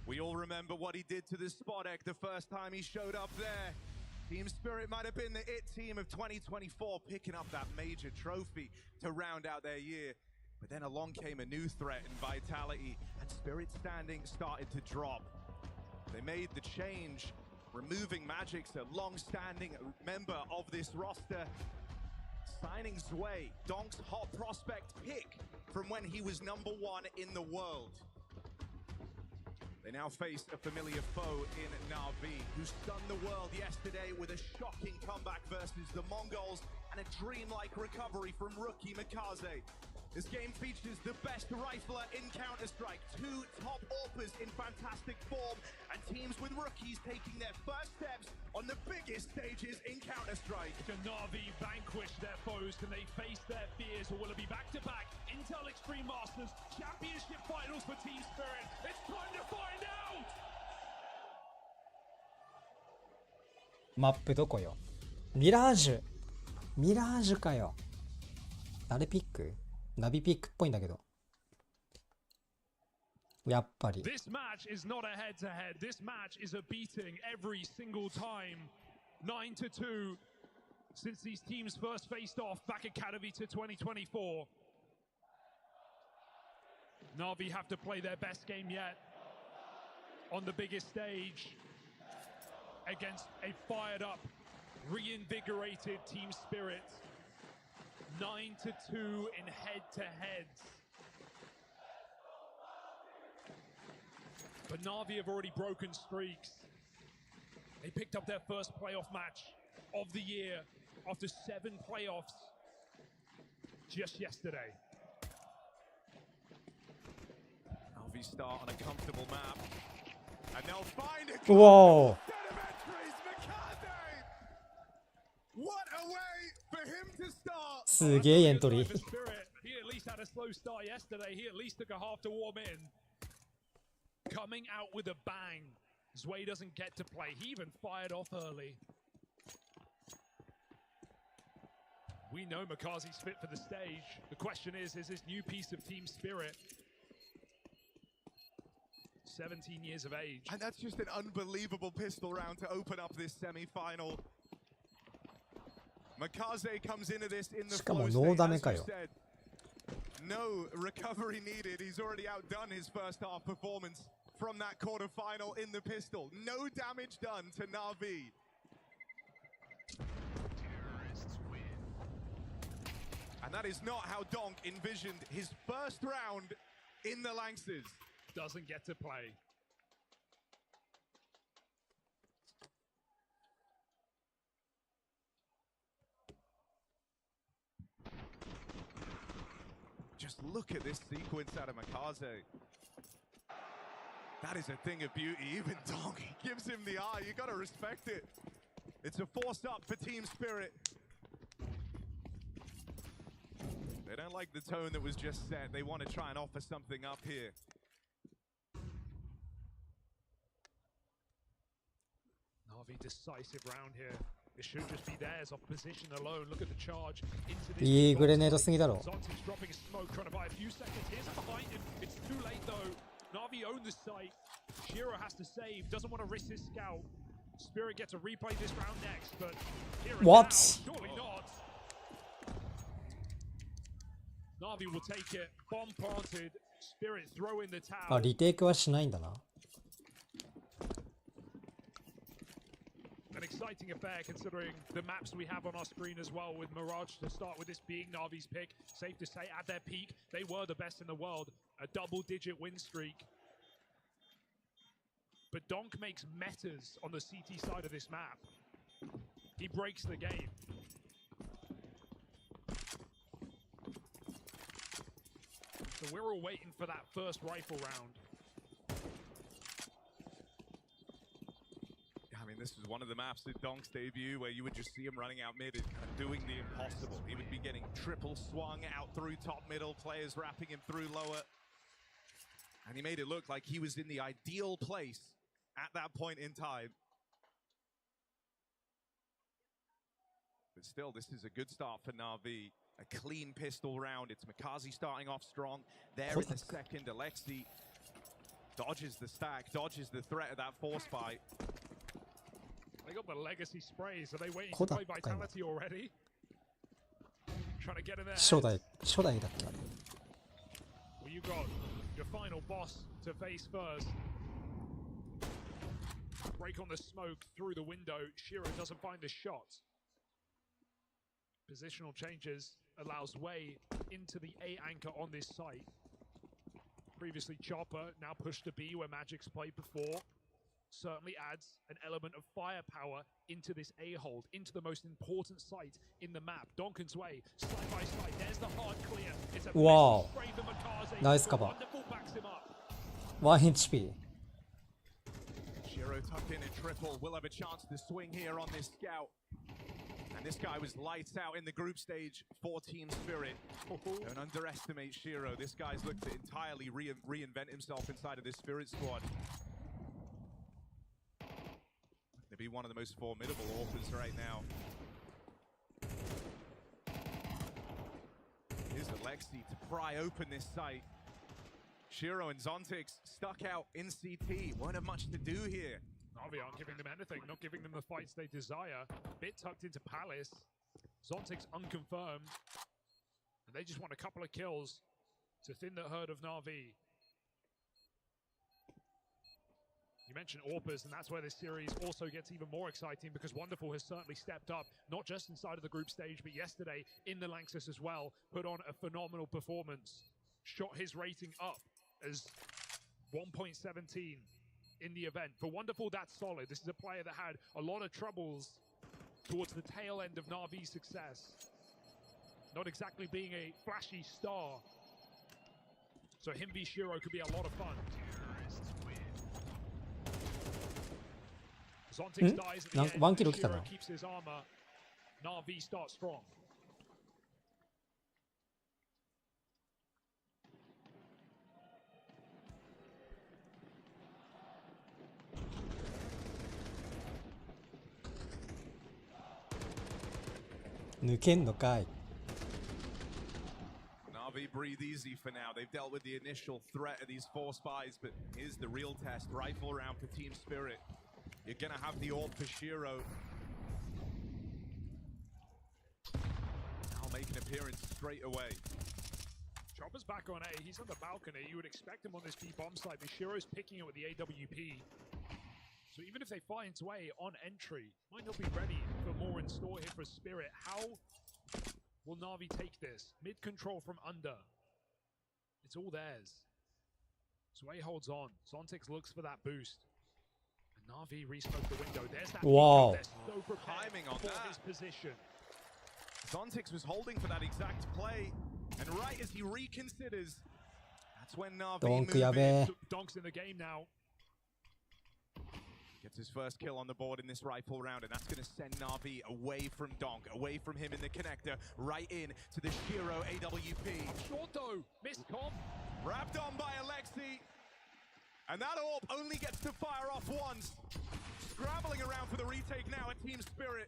We all remember what he did to the spot egg the first time he showed up there. Team Spirit might have been the IT team of 2024, picking up that major trophy to round out their year. But then along came a new threat in Vitality, and Spirit's standing started to drop. They made the change, removing Magic's a long-standing member of this roster, signing Zwei, Donk's hot prospect pick from when he was #1 in the world. They now face a familiar foe in Na'Vi, who stunned the world yesterday with a shocking comeback versus the Mongols and a dreamlike recovery from rookie Mikaze. This game features the best rifler in Counter-Strike, 2 top AWPers in fantastic form, and teams with rookies taking their first steps on the biggest stages in Counter-Strike. Can Na'Vi vanquish their foes? Can they face their fears? Or will it be back-to-back Intel Extreme Masters Championship Finals for Team Spirit? It's time to find out! マップどこよ？ミラージュ。ミラージュかよ。あれピック？ナビピックっぽいんだけど。やっぱり。This match is not a head-to-head. This match is a beating every single time. 9-2 since these teams first faced off back at Katowice 2024. Na'Vi have to play their best game yet on the biggest stage against a fired-up, reinvigorated Team Spirit. 9-2 in head-to-heads. But Na'Vi have already broken streaks. They picked up their first playoff match of the year after 7 playoffs just yesterday. Na'Vi start on a comfortable map, and they'll find it. Whoa! What a way for him to start! すげえエントリー。He at least had a slow start yesterday. He at least took a half to warm in. Coming out with a bang. Zwei doesn't get to play. He even fired off early. We know Mikaze's fit for the stage. The question is this new piece of Team Spirit? 17 years of age. And that's just an unbelievable pistol round to open up this semi-final. Mikaze comes into this in the flow state, as you said. No recovery needed. He's already outdone his first half performance from that quarterfinal in the pistol. No damage done to Na'Vi. And that is not how Donk envisioned his first round in the Lanxes. Doesn't get to play. Just look at this sequence out of Mikaze. That is a thing of beauty. Even Donk gives him the eye. You gotta respect it. It's a force up for Team Spirit. They don't like the tone that was just set. They want to try and offer something up here. Na'Vi decisive round here. It should just be theirs off position alone. Look at the charge into this. いいグレネードすぎだろ。Zonti's dropping a smoke, trying to buy a few seconds. Here's behind him. It's too late though. Na'Vi own the site. Shiro has to save. Doesn't want to risk his scout. Spirit gets to replay this round next, but here What? Surely not. Na'Vi will take it. Bomb planted. Spirit throw in the あ、 towel. リテイクはしないんだな。An exciting affair considering the maps we have on our screen as well, with Mirage to start with, this being Na'Vi's pick. Safe to say, at their peak, they were the best in the world. A double-digit win streak. But Donk makes metas on the CT side of this map. He breaks the game. So we're all waiting for that first rifle round. I mean, this is one of the maps at Donk's debut where you would just see him running out mid and doing the impossible. He would be getting triple swung out through top middle, players wrapping him through lower. And he made it look like he was in the ideal place at that point in time. But still, this is a good start for Na'Vi. A clean pistol round. It's Mikaze starting off strong. There in the second, Alexi Dodges the stack, dodges the threat of that force fight. They got the legacy sprays. Are they waiting to play vitality already? Trying to get in there. 初代だっけあれ。 Well, you got your final boss to face first. Break on the smoke through the window. Shiro doesn't find the shot. Positional changes allows way into the A anchor on this site. Previously Chopper, now pushed to B where Magic's played before. Certainly adds an element of firepower into this A hold, into the most important site in the map. Donkin's way, side by side. There's the hard clear. It's a Wow. spray for Makaze. Nice cover. Wonderful backs him up. 1 HP。 Shiro tucked in a triple. Will have a chance to swing here on this scout. And this guy was lights out in the group stage for Team Spirit. Don't underestimate Shiro. This guy's looked to entirely reinvent himself inside of this Spirit squad. To be one of the most formidable authors right now. Here's Alexi to pry open this site. Shiro and Zontix stuck out in CT. Won't have much to do here. Navi aren't giving them anything, not giving them the fights they desire. Bit tucked into Palace. Zontix unconfirmed. And they just want a couple of kills to thin the herd of Na'Vi. You mentioned Orpus, and that's where this series also gets even more exciting because Wonderful has certainly stepped up, not just inside of the group stage, but yesterday in the Lanxess as well, put on a phenomenal performance. Shot his rating up as 1.17 in the event. For Wonderful, that's solid. This is a player that had a lot of troubles towards the tail end of Na'Vi's success. Not exactly being a flashy star. So him v Shiro could be a lot of fun. Zontix dies at the end. 1キロ来た Shiro な。 keeps his armor. Na'Vi starts strong.抜けんのかい。 Na'Vi breathe easy for now. They've dealt with the initial threat of these 4 spies, but here's the real test. Rifle round for Team Spirit. You're gonna have the orb for Shiro. I'll make an appearance straight away. Chopper's back on A. He's on the balcony. You would expect him on this B bomb site, but Shiro's picking it with the AWP. So even if they find its way on entry, might not be ready for more in store here for Spirit. How will Na'Vi take this? Mid control from under. It's all theirs. Sway holds on. Zontix looks for that boost. And Na'Vi resmoked the window. There's that. Wow. They're so prepared Timing on for that. his position. Zontix was holding for that exact play, and right as he reconsiders, that's when Na'Vi ドンク move やべ in. え。 Donk's in the game now. Gets his first kill on the board in this rifle round, and that's going to send Na'Vi away from Donk, away from him in the connector, right in to the Shiro AWP. Short though. Missed comp. Wrapped on by Alexi, and that orb only gets to fire off once. Scrabbling around for the retake now at Team Spirit.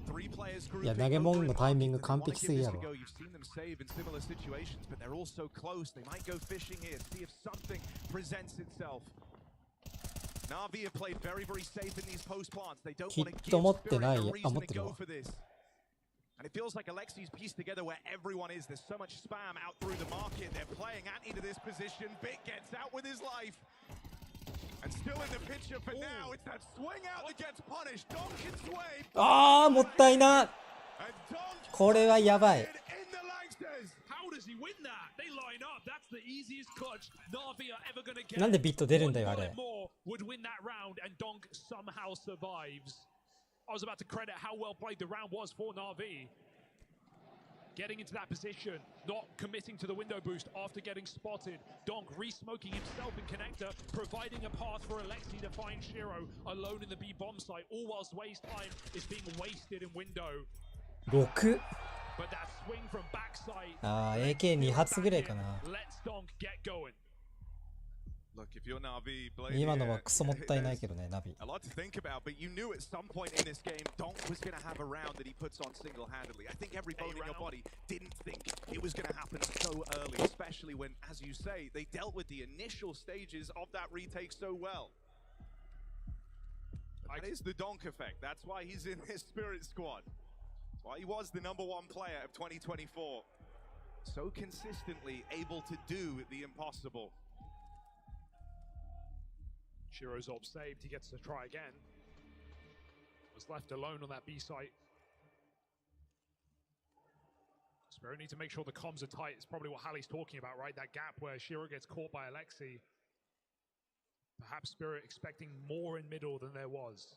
3 players いや、投げ物のタイミング完璧すぎやろ。 You've seen them save in similar situations, but they're all so close. They might go fishing here, see if something presents itself. Na'Vi have played very, very safe in these post plants. They don't want to give きっと持ってない。 Spirit a あ、持 reason って to る go わ。 for this. And it feels like Alexi's pieced together where everyone is. There's so much spam out through the market. They're playing anti to this position. Bit gets out with his life. And still in the picture for now. It's that swing out that gets punished. Donkin sway. あー、もったいな。 And Donk これはやばい。 in the Lanxess. How does he win that? They line up. That's the easiest clutch Na'Vi are ever going to get. なんでビット出るんだよ、あ One れ bullet。more would win that round, and Donk somehow survives. I was about to credit how well played the round was for Na'Vi. Getting into that position, not committing to the window boost after getting spotted. Donk re-smoking himself in connector, providing a path for Alexi to find Shiro alone in the B bomb site, all whilst waste time is being wasted in window. 6。 But that swing from backside. あー、AK2 発ぐらいかな。 Let's Donk get going. Look, if you're Na'Vi, Blade 今のは here, クソもったいない there's けどね、ナビ。 a lot to think about, but you knew at some point in this game, Donk was going to have a round that he puts on single-handedly. I think every bone in your body didn't think it was going to happen so early, especially when, as you say, they dealt with the initial stages of that retake so well. That is the Donk effect. That's why he's in this Spirit squad. That's why he was the #1 player of 2024. So consistently able to do the impossible. Shiro's ult saved, he gets to try again. Was left alone on that B site. Spirit need to make sure the comms are tight. It's probably what Hallie's talking about, right? That gap where Shiro gets caught by Alexi. Perhaps Spirit expecting more in middle than there was.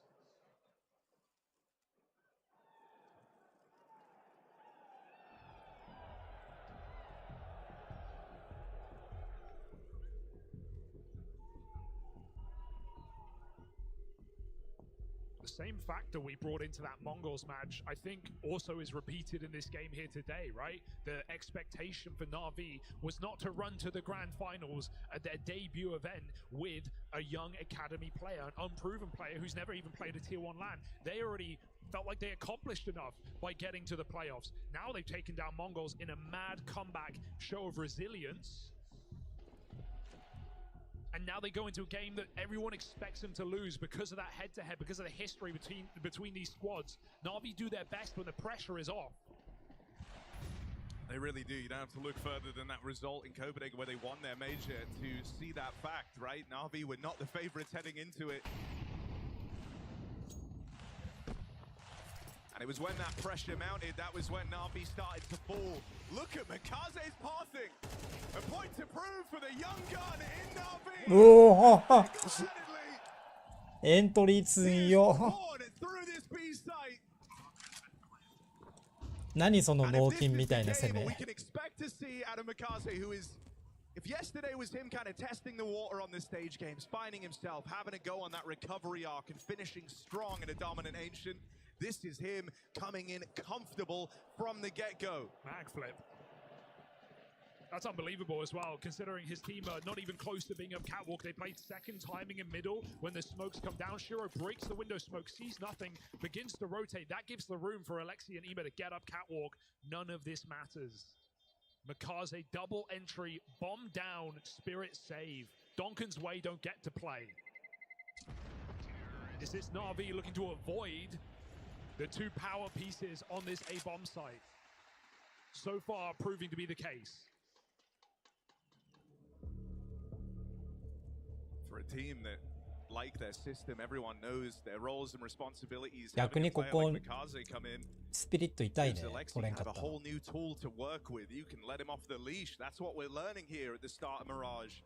The same factor we brought into that Mongols match, I think, also is repeated in this game here today, right? The expectation for Na'Vi was not to run to the grand finals at their debut event with a young academy player, an unproven player who's never even played a Tier 1 LAN. They already felt like they accomplished enough by getting to the playoffs. Now they've taken down Mongols in a mad comeback show of resilience. And now they go into a game that everyone expects them to lose because of that head-to-head, because of the history between these squads. Na'Vi do their best when the pressure is off. They really do. You don't have to look further than that result in Copenhagen where they won their major to see that fact, right? Na'Vi were not the favorites heading into it. And it was when that pressure mounted, that was when Na'Vi started to fall. Look at Mikaze's passing. A point to prove for the young gun in Na'Vi. おお、 Single-handedly, エントリー強 he よ。 is born through this B site. 何その And 脳 if 筋 this み is たい the な攻 game め we。can expect to see out of Mikaze, who is, if yesterday was him kind of testing the water on the stage games, finding himself, having a go on that recovery arc and finishing strong in a dominant ancient, this is him coming in comfortable from the get-go. Mag flip. That's unbelievable as well, considering his team are not even close to being on catwalk. They played second timing in middle. When the smokes come down, Shiro breaks the window smoke, sees nothing, begins to rotate. That gives the room for Alexi and Ima to get up catwalk. None of this matters. Mikaze double entry, bomb down, Spirit save. Donkin's way don't get to play. Is this Na'Vi looking to avoid the two power pieces on this A-bomb site? So far, proving to be the case. For a team that, like their system, everyone knows their roles and responsibilities. 逆 Having に a こ player こ like Mikaze come in スピリット痛い gives ね、 Alexi 取れんか have っ a たの。 whole new tool to work with. You can let him off the leash. That's what we're learning here at the start of Mirage.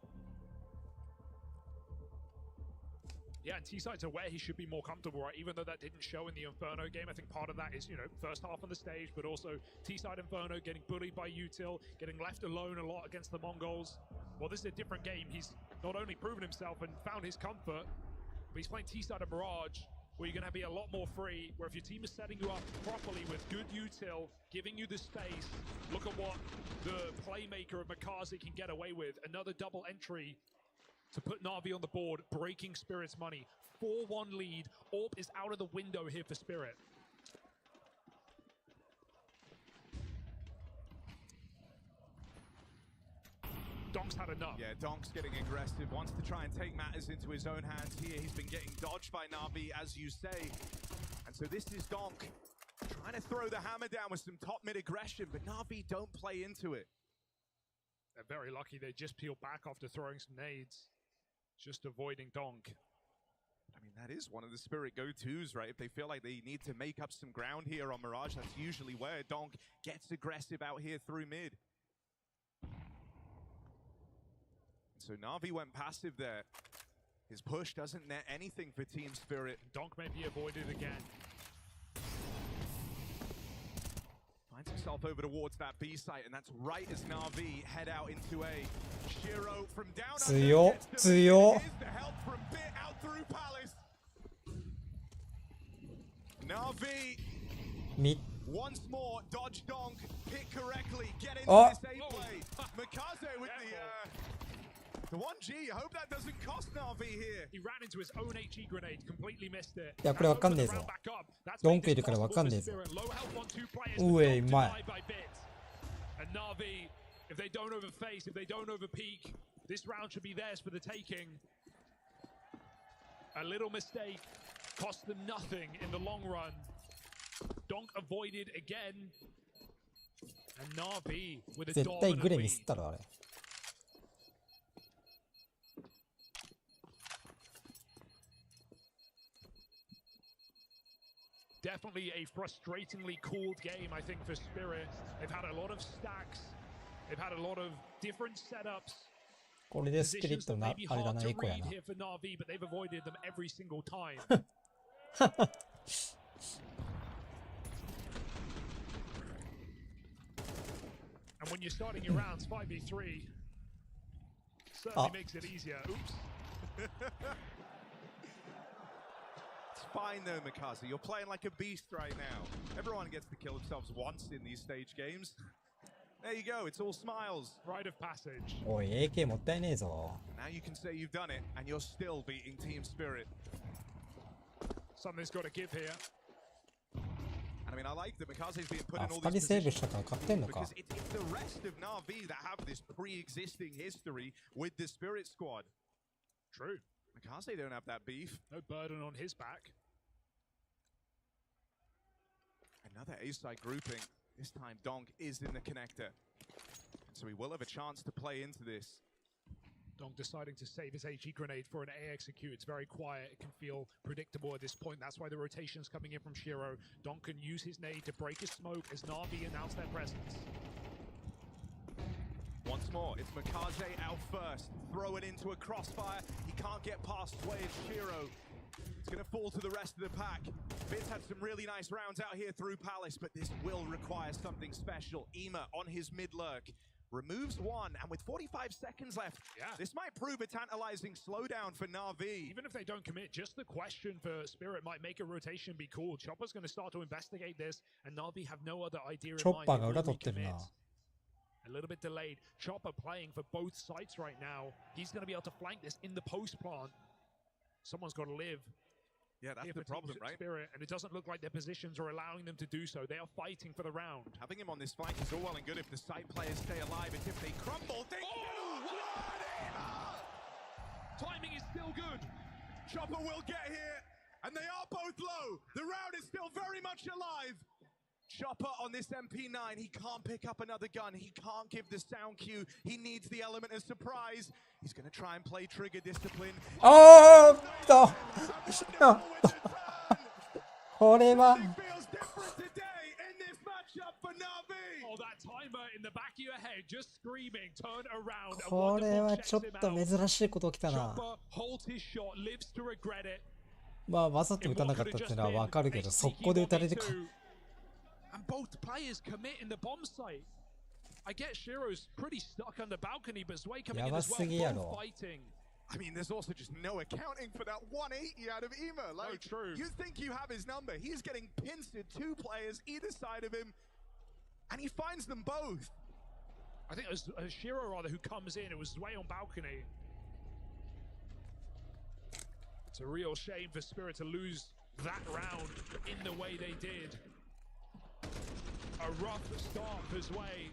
Yeah, and T-Side's aware he should be more comfortable, right? Even though that didn't show in the Inferno game, I think part of that is, first half on the stage, but also T-Side Inferno getting bullied by Util, getting left alone a lot against the Mongols. Well, this is a different game. He's not only proven himself and found his comfort, but he's playing T-Side and Mirage, where you're going to be a lot more free, where if your team is setting you up properly with good util, giving you the space, look at what the playmaker of Mikaze can get away with. Another double entry to put Na'Vi on the board, breaking Spirit's money. 4-1 lead. Orb is out of the window here for Spirit. Donk's had enough. Yeah, Donk's getting aggressive, wants to try and take matters into his own hands here. He's been getting dodged by Na'Vi, as you say. And so this is Donk trying to throw the hammer down with some top mid aggression, but Na'Vi don't play into it. They're very lucky they just peeled back after throwing some nades. Just avoiding Donk. I mean, that is one of the Spirit go-tos, right? If they feel like they need to make up some ground here on Mirage, that's usually where Donk gets aggressive out here through mid. So Na'Vi went passive there. His push doesn't net anything for Team Spirit. Donk may be avoided again. Finds himself over towards that B site, and that's right as Na'Vi head out into A. Shiro from down Tsuyo, under gets Tsuyo. Here's the help from Bit out through Palace. Na'Vi み once more dodge Donk, hit correctly, get into Oh. this A play. Mikaze with The 1G, I hope that doesn't cost Na'Vi here. He ran into his own HE grenade, completely missed it. いやこれわかんねえぞ。ドンクいるからわかんねえぞ。うえ、うまい。And Na'Vi, if they don't overface, if they don't overpeak, this round should be theirs for the taking. A little mistake cost them nothing in the long run. Donk avoided again. And Na'Vi with a 絶対グ dominant レミスっ lead. たろあれ。Definitely a frustratingly cooled game, I think, for Spirit. They've had a lot of stacks. They've had a lot of different setups. これでスピリ Positions ット that な may be あれだ hard な to エコや read な。 here for Na'Vi, but they've avoided them every single time. And when you're starting your rounds 5v3, certainly makes it easier. Oops. It's fine though, Mikaze. You're playing like a beast right now. Everyone gets to kill themselves once in these stage games. There you go. It's all smiles. Rite of passage. おい AK もったいねえぞ。 Now you can say you've done it, and you're still beating Team Spirit. Something's got to give here. And I mean, I like that Mikaze's being put あ in all 2 these 人セーブ positions したから勝ってんのか。 because it's the rest of Na'Vi that have this pre-existing history with the Spirit squad. True. Mikaze don't have that beef. No burden on his back. Another A-side grouping. This time Donk is in the connector. So he will have a chance to play into this. Donk deciding to save his HE grenade for an A execute. It's very quiet. It can feel predictable at this point. That's why the rotation's coming in from Shiro. Donk can use his nade to break his smoke as Na'Vi announce their presence. Once more, it's Mikaze out first. Throw it into a crossfire. He can't get past Sway and Shiro. It's going to fall to the rest of the pack. Biz had some really nice rounds out here through Palace, but this will require something special. Ema on his mid-lurk. Removes one, and with 45 seconds left, this might prove a tantalizing slowdown for Na'Vi. Even if they don't commit, just the question for Spirit might make a rotation be cool. Chopper's going to start to investigate this, and Na'Vi have no other idea in mind. チョッパーが裏 They 取 will ってるな。 recommit. A little bit delayed. Chopper playing for both sites right now. He's going to be able to flank this in the post plant. Someone's got to live. Yeah, that's Here the for Team problem, right? Spirit, and it doesn't look like their positions are allowing them to do so. They are fighting for the round. Having him on this flank is all well and good if the site players stay alive. It's if they crumble. They Timing is still good. Chopper will get here, and they are both low. The round is still very much alive. Chopper on this MP9, he can't pick up another gun. He can't give the sound cue. He needs the element of surprise. He's going to try and play trigger discipline. おーっとこれは It feels different today in this matchup for Na'Vi. Oh, that timer in the back of your head, just screaming, turn around. これはちょっと珍しいこと起きたな。 Chopper holds his shot, lives to regret it. まあわざと打たなかったっていうのはわかるけど、速攻で打たれるか。 And both players commit in the bomb site. I get Shiro's pretty stuck on the balcony, but Zwei coming in as well, both fighting. I mean, there's also just no accounting for that 180 out of Ema. Like, true. You think you have his number. He's getting pincered, 2 players either side of him, and he finds them both. I think it was Shiro rather who comes in. It was Zwei on balcony. It's a real shame for Spirit to lose that round in the way they did. A rough start for Zwei.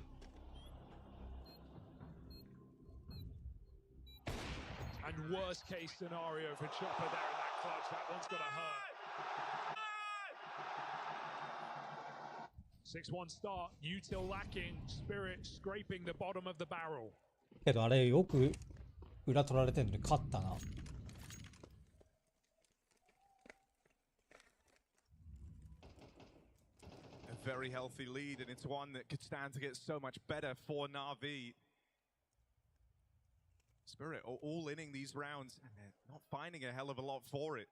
And worst case scenario for Chopper there in that clutch. That one's gonna hurt. 6-1 start. Util lacking. Spirit scraping the bottom of the barrel. けどあれよく裏取られてるのに勝ったな。Very healthy lead, and it's one that could stand to get so much better for Na'Vi. Spirit all inning these rounds, and they're not finding a hell of a lot for it.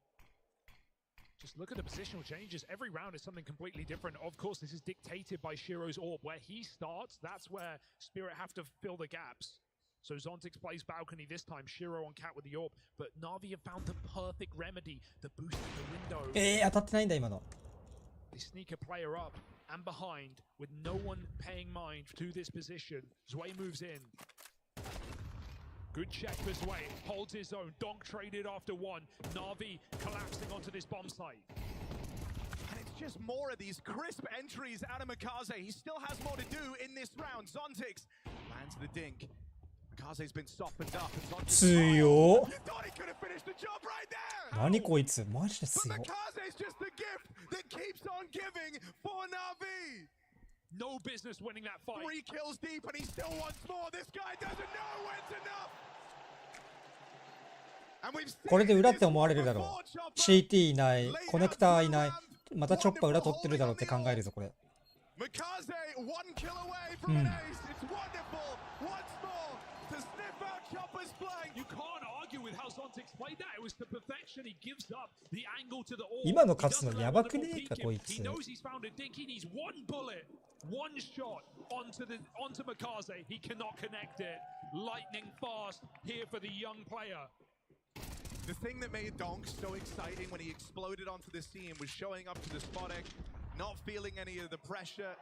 Just look at the positional changes. Every round is something completely different. Of course, this is dictated by Shiro's orb. Where he starts, that's where Spirit have to fill the gaps. So Zontix plays balcony this time, Shiro on cat with the orb, but Na'Vi have found the perfect remedy, the boost in the window. 当たってないんだ今の。 They sneak a player up and behind with no one paying mind to this position. Zwei moves in. Good check this way. Holds his own. Donk traded after one. Na'Vi collapsing onto this bomb site. And it's just more of these crisp entries out of Mikaze. He still has more to do in this round. Zontix lands the dink. Mikaze's been softened up. And Zontix... 強っ You thought he could have finished the job right there! 何こいつマジで But 強っ Mikaze's just the gift that keeps on giving for Na'Vi! No business winning that fight. 3 kills deep and he still wants more. This guy doesn't know when's enough. And we've seen これで裏って this 思われるだろ before, う Chopper. CT いないコネクターいないまたチョッパー裏取ってるだろうって考えるぞこれ Mikaze, 1 kill away from an ace. It's wonderful. Once more to sniff out Chopper's flank. You can't argue with how Zontix played that. It was to perfection. He gives up the angle to the orb. 今の He 勝つ doesn't の let やば one く more ねえか peek こ him. いつ He knows he's found a dink. He needs one bullet, one shot onto Mikaze. He cannot connect it. Lightning fast here for the young player. The thing that made Donk so exciting when he exploded onto the scene was showing up to the spot egg, not feeling any of the pressure,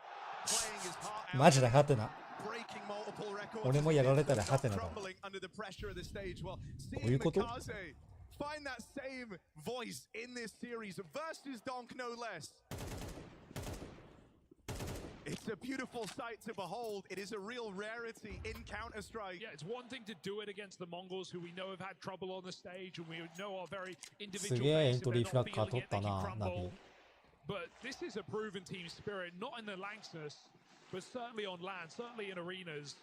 playing his heart out. マジでハテナ Breaking multiple records. 俺もやられたらハテナだ Crumbling under the pressure of the stage. Well, どう seeing いうこと Mikaze find that same voice in this series versus Donk no less. It's a beautiful sight to behold. It is a real rarity in Counter-Strike. Yeah, it's one thing to do it against the Mongols, who we know have had trouble on the stage, and we know are very す individual げえエ based. ント If リ they're ーフラ not ッカー feeling 取っ it, た they can なナビ crumble. But this is a proven team spirit, not in the Lanxess, but certainly on land, certainly in arenas.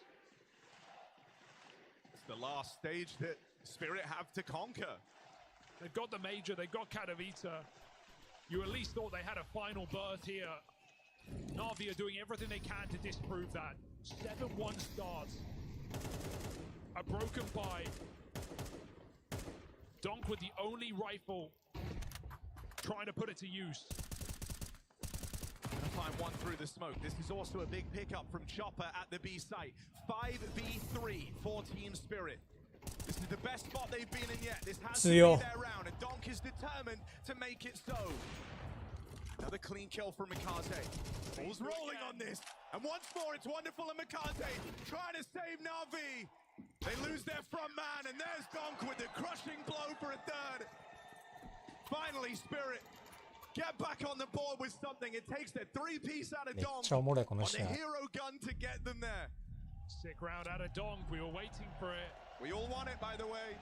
It's the last stage that Spirit have to conquer. They've got the Major, they've got Katowice. You at least thought they had a final berth here. Na'Vi are doing everything they can to disprove that. 7-1 starts. A broken buy. Donk with the only rifle trying to put it to use. Gonna find one through the smoke. This is also a big pickup from Chopper at the B site. 5v3 for Team Spirit. This is the best spot they've been in yet. This has to be強。 their round, and Donk is determined to make it so. Another clean kill from Mikaze. Ball's rolling on this. And once more, it's wonderful and Mikaze trying to save Na'Vi. They lose their front man, and there's Donk with the crushing blow for a third. Finally, Spirit get back on the board with something. It takes their 3-piece out of めっ Donk ちゃおもろいこ on の the 試合 hero gun to get them there. Sick round out of Donk. We were waiting for it. We all want it, by the way.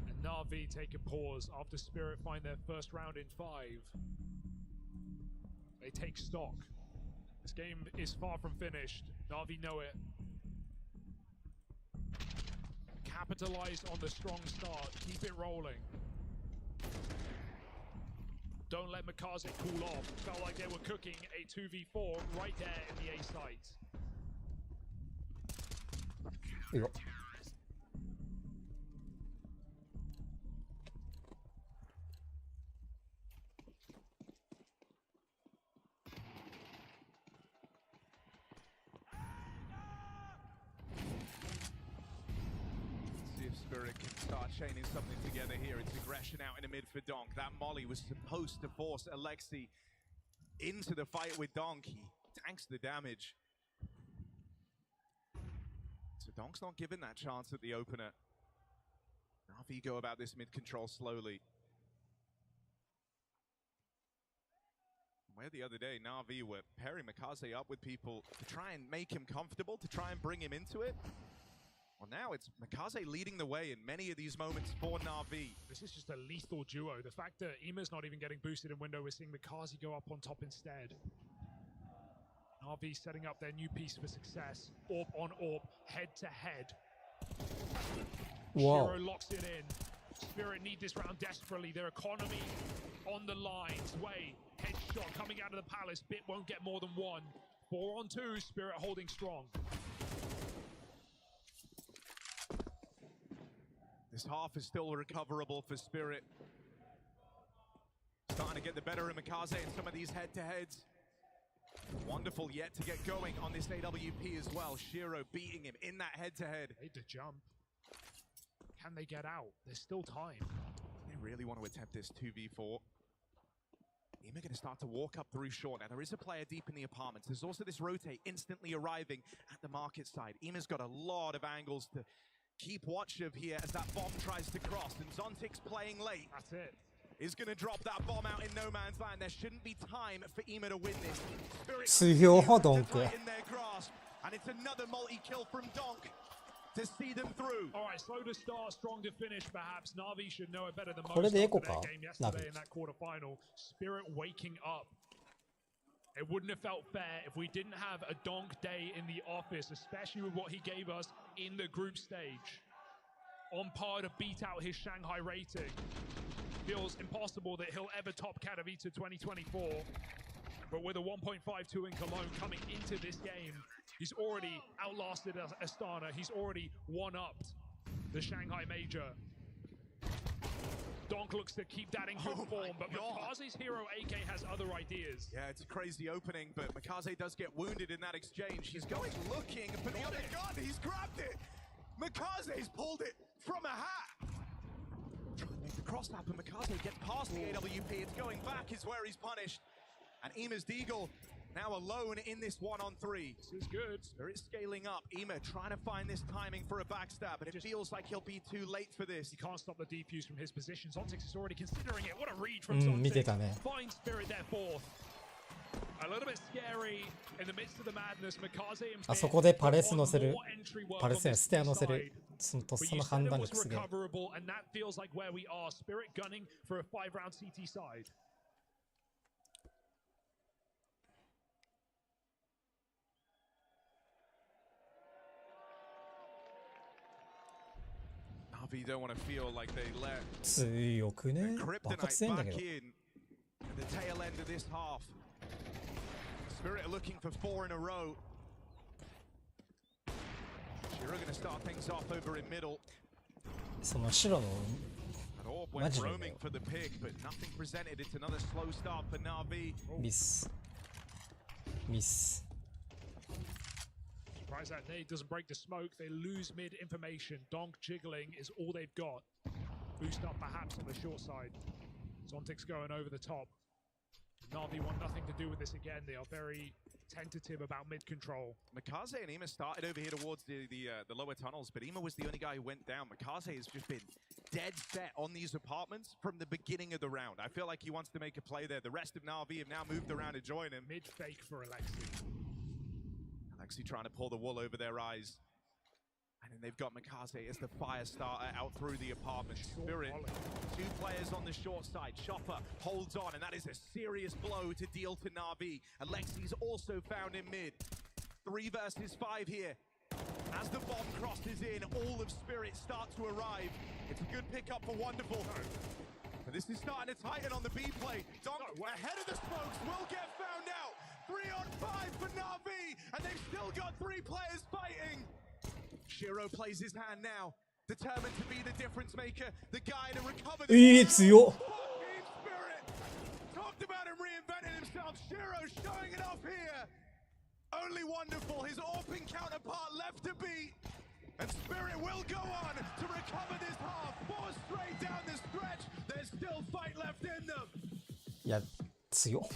And Na'Vi take a pause after Spirit find their first round in 5. They take stock. This game is far from finished. Na'Vi know it. Capitalize on the strong start. Keep it rolling. Don't let Mikaze cool off. Felt like they were cooking a 2v4 right there in the A site. いいよ See if Spirit can start chaining something together here. It's aggression out in the mid for Donk. That molly was supposed to force Alexi into the fight with Donk. He tanks the damage. So Donk's not given that chance at the opener. Na'Vi go about this mid control slowly. Where the other day, Na'Vi were pairing Mikaze up with people to try and make him comfortable, to try and bring him into it. Well, now it's Mikaze leading the way in many of these moments for Na'Vi. This is just a lethal duo. The fact that Ima's not even getting boosted in window, we're seeing Mikaze go up on top instead. Na'Vi setting up their new piece for success. Orb on orb, head to head. Wow. Shiro locks it in. Spirit need this round desperately. Their economy on the line. Sway, headshot coming out of the palace. Bit won't get more than one. 4 on 2, Spirit holding strong. This half is still recoverable for Spirit. Starting to get the better of Mikaze in some of these head-to-heads. Wonderful yet to get going on this AWP as well. Shiro beating him in that head-to-head. Made the jump. Can they get out? There's still time. They really want to attempt this 2v4. Ima going to start to walk up through short. Now, there is a player deep in the apartments. There's also this rotate instantly arriving at the market side. Ima's got a lot of angles to keep watch of here as that bomb tries to cross. And Zontic's playing late. That's it. Is going to drop that bomb out in no man's land. There shouldn't be time for Ima to win this. Spirit 強いドンク。 in their grasp. And it's another multi-kill from Donk to see them through. All right, slow to start, strong to finish. Perhaps Na'Vi should know it better than most これでエコ after か their game ナビ yesterday in that quarterfinal. Spirit waking up. It wouldn't have felt fair if we didn't have a Donk day in the office, especially with what he gave us in the group stage. On par to beat out his Shanghai rating. Feels impossible that he'll ever top Katowice 2024. But with a 1.52 in Cologne coming into this game, he's already outlasted Astana. He's already one-upped the Shanghai Major. Donk looks to keep that in good form, but Makaze's hero AK has other ideas. Yeah, it's a crazy opening, but Makaze does get wounded in that exchange. He's going looking for the other gun. He's grabbed it. Makaze's pulled it from a hat. Trying to make the cross happen. Makaze gets past the AWP. It's going back is where he's punished. And Ima's Deagle now alone in this 1-on-3. This is good. Spirit scaling up. Ima trying to find this timing for a backstab, but it feels like he'll be too late for this. He can't stop the defuse from his position. Zontix is already considering it. What a read from 見て Zontix. たね。 Find Spirit there fourth. A little bit scary in the midst of the madness. Makaze and あそこでパレス乗せる more entry work パレ on スね this ステア乗せ side. るそのとっ But さ you の said 判 it 断 was 力すげえ recoverable, and that feels like where we are. Spirit gunning for a 5-round CT side. Navi don't want to feel like they let 強くね the バカ強い Kryptonite んだけ back ど in at the tail end of this half. Spirit are looking for 4 in a row. Shiro going to start things off over in middle. その白の And Orb went Imagine roaming it. for the pick, but nothing presented. It's another slow start for Navi. ミスミス Surprised that nade doesn't break the smoke. They lose mid information. Donk jiggling is all they've got. Boost up perhaps on the short side. Zontix going over the top. Na'Vi want nothing to do with this again. They are very tentative about mid control. Makaze and Ima started over here towards the lower tunnels, but Ima was the only guy who went down. Makaze has just been dead set on these apartments from the beginning of the round. I feel like he wants to make a play there. The rest of Na'Vi have now moved around to join him. Mid fake for Alexi. Alexi trying to pull the wool over their eyes. And then they've got Makaze as the fire starter out through the apartment. Spirit, 2 players on the short side. Chopper holds on, and that is a serious blow to deal to Na'Vi. Alexi's also found in mid. 3 versus 5 here. As the bomb crosses in, all of Spirit start to arrive. It's a good pickup for Wonderful. But this is starting to tighten on the B play. Donk ahead of the smokes will get found out. 3-on-5 for Na'Vi, and they've still got 3 players fighting. Shiro plays his hand now, determined to be the difference maker, the guy to recover the 強っ Team Spirit. Talked about him reinventing himself. Shiro showing it off here. Only Wonderful, his Orping counterpart left to beat. And Spirit will go on to recover this half. 4 straight down the stretch. There's still fight left in them. いや強っ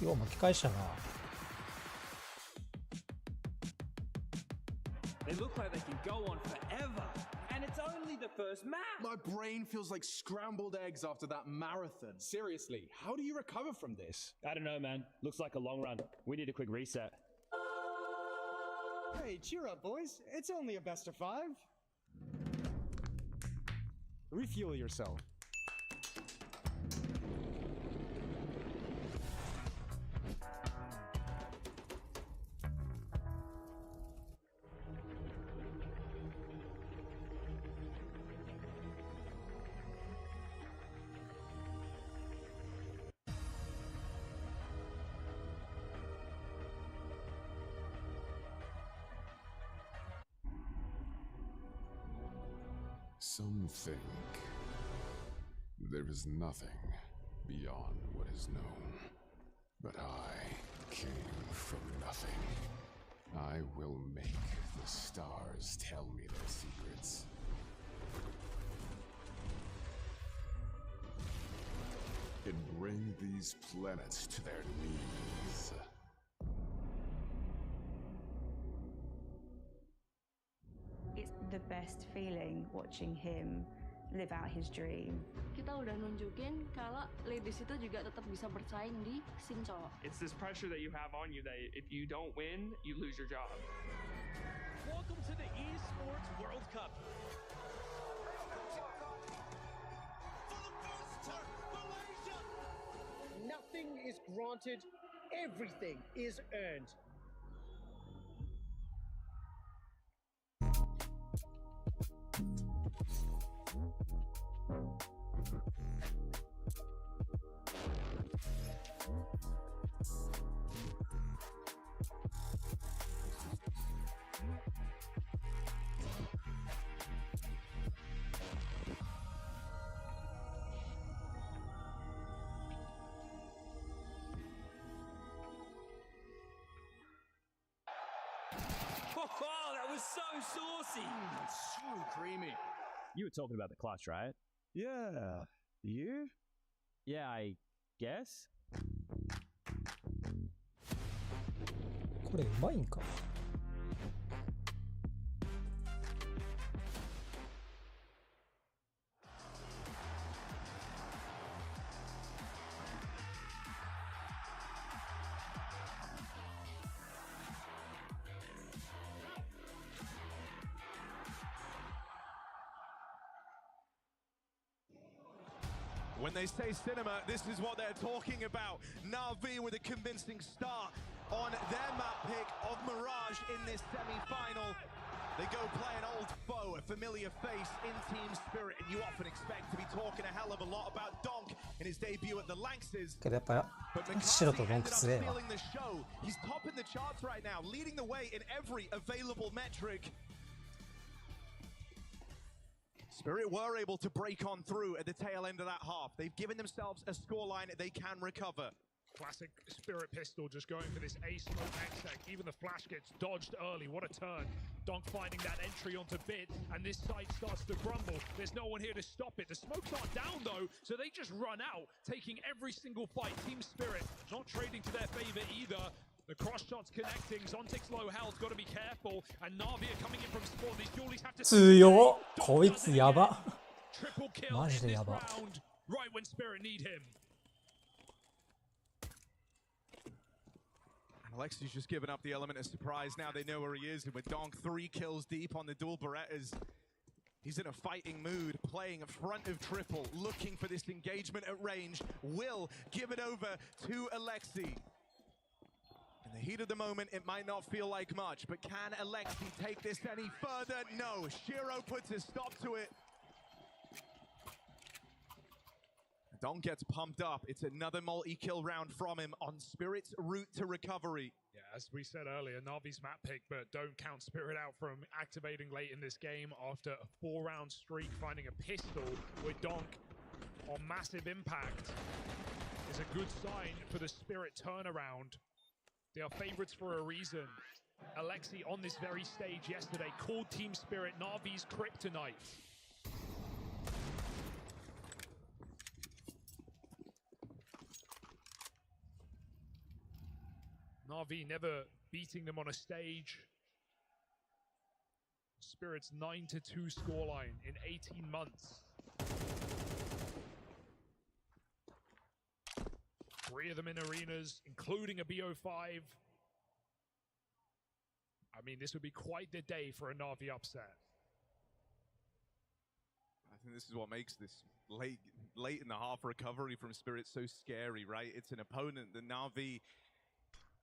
よう巻き返したな They look like they can go on forever. And it's only the first map. My brain feels like scrambled eggs after that marathon. Seriously, how do you recover from this? I don't know, man. Looks like a long run. We need a quick reset. Hey, cheer up, boys. It's only a best of 5. Refuel yourself. Some think there is nothing beyond what is known. But I came from nothing. I will make the stars tell me their secrets. And bring these planets to their knees. It's the best feeling watching him live out his dream. Kita udah nunjukin kalau ladies itu juga tetap bisa bersaing di scene cowok. It's this pressure that you have on you that if you don't win, you lose your job. Welcome to the Esports World Cup. Nothing is granted, everything is earned. Oh, that was so saucy. So creamy. You were talking about the clutch, right? Yeah. You? Yeah, I guess. これうまいんか。When they say cinema, this is what they're talking about. Na'Vi with a convincing start on their map pick of Mirage in this semi-final. They go play an old foe, a familiar face in Team Spirit, and you often expect to be talking a hell of a lot about Donk in his debut at the Lanxes. けどやっぱ But 白と McCarthy ドンク ended up 強えわ。 stealing the show. He's topping the charts right now, leading the way in every available metric. Spirit were able to break on through at the tail end of that half. They've given themselves a scoreline they can recover. Classic Spirit pistol, just going for this ace smoke exec. Even the flash gets dodged early. What a turn. Donk finding that entry onto Bit, and this site starts to crumble. There's no one here to stop it. The smokes aren't down though, so they just run out, taking every single fight. Team Spirit not trading to their favor either. The cross shots connecting. Zontic's low health, got to be careful. And Na'Vi are coming in from spawn. These dualies have to 強っ。こいつやば。 triple kill マジ in で this やば。 round, right when Spirit need him. Alexi's just given up the element of surprise. Now they know where he is. And with Donk 3 kills deep on the dual Berettas, he's in a fighting mood, playing in front of triple, looking for this engagement at range. Will give it over to Alexi. In the heat of the moment, it might not feel like much, but can Alexi take this any further? No. Shiro puts a stop to it. Don gets pumped up. It's another multi-kill round from him on Spirit's route to recovery. Yeah, as we said earlier, Na'Vi's map pick, but don't count Spirit out from activating late in this game after a 4-round streak, finding a pistol with Donk on massive impact is a good sign for the Spirit turnaround. They are favorites for a reason. Alexi on this very stage yesterday called Team Spirit Na'Vi's kryptonite. Na'Vi never beating them on a stage. Spirit's 9-2 scoreline in 18 months. 3 of them in arenas, including a BO5. I mean, this would be quite the day for a Na'Vi upset. I think this is what makes this late in the half recovery from Spirit so scary, right? It's an opponent that Na'Vi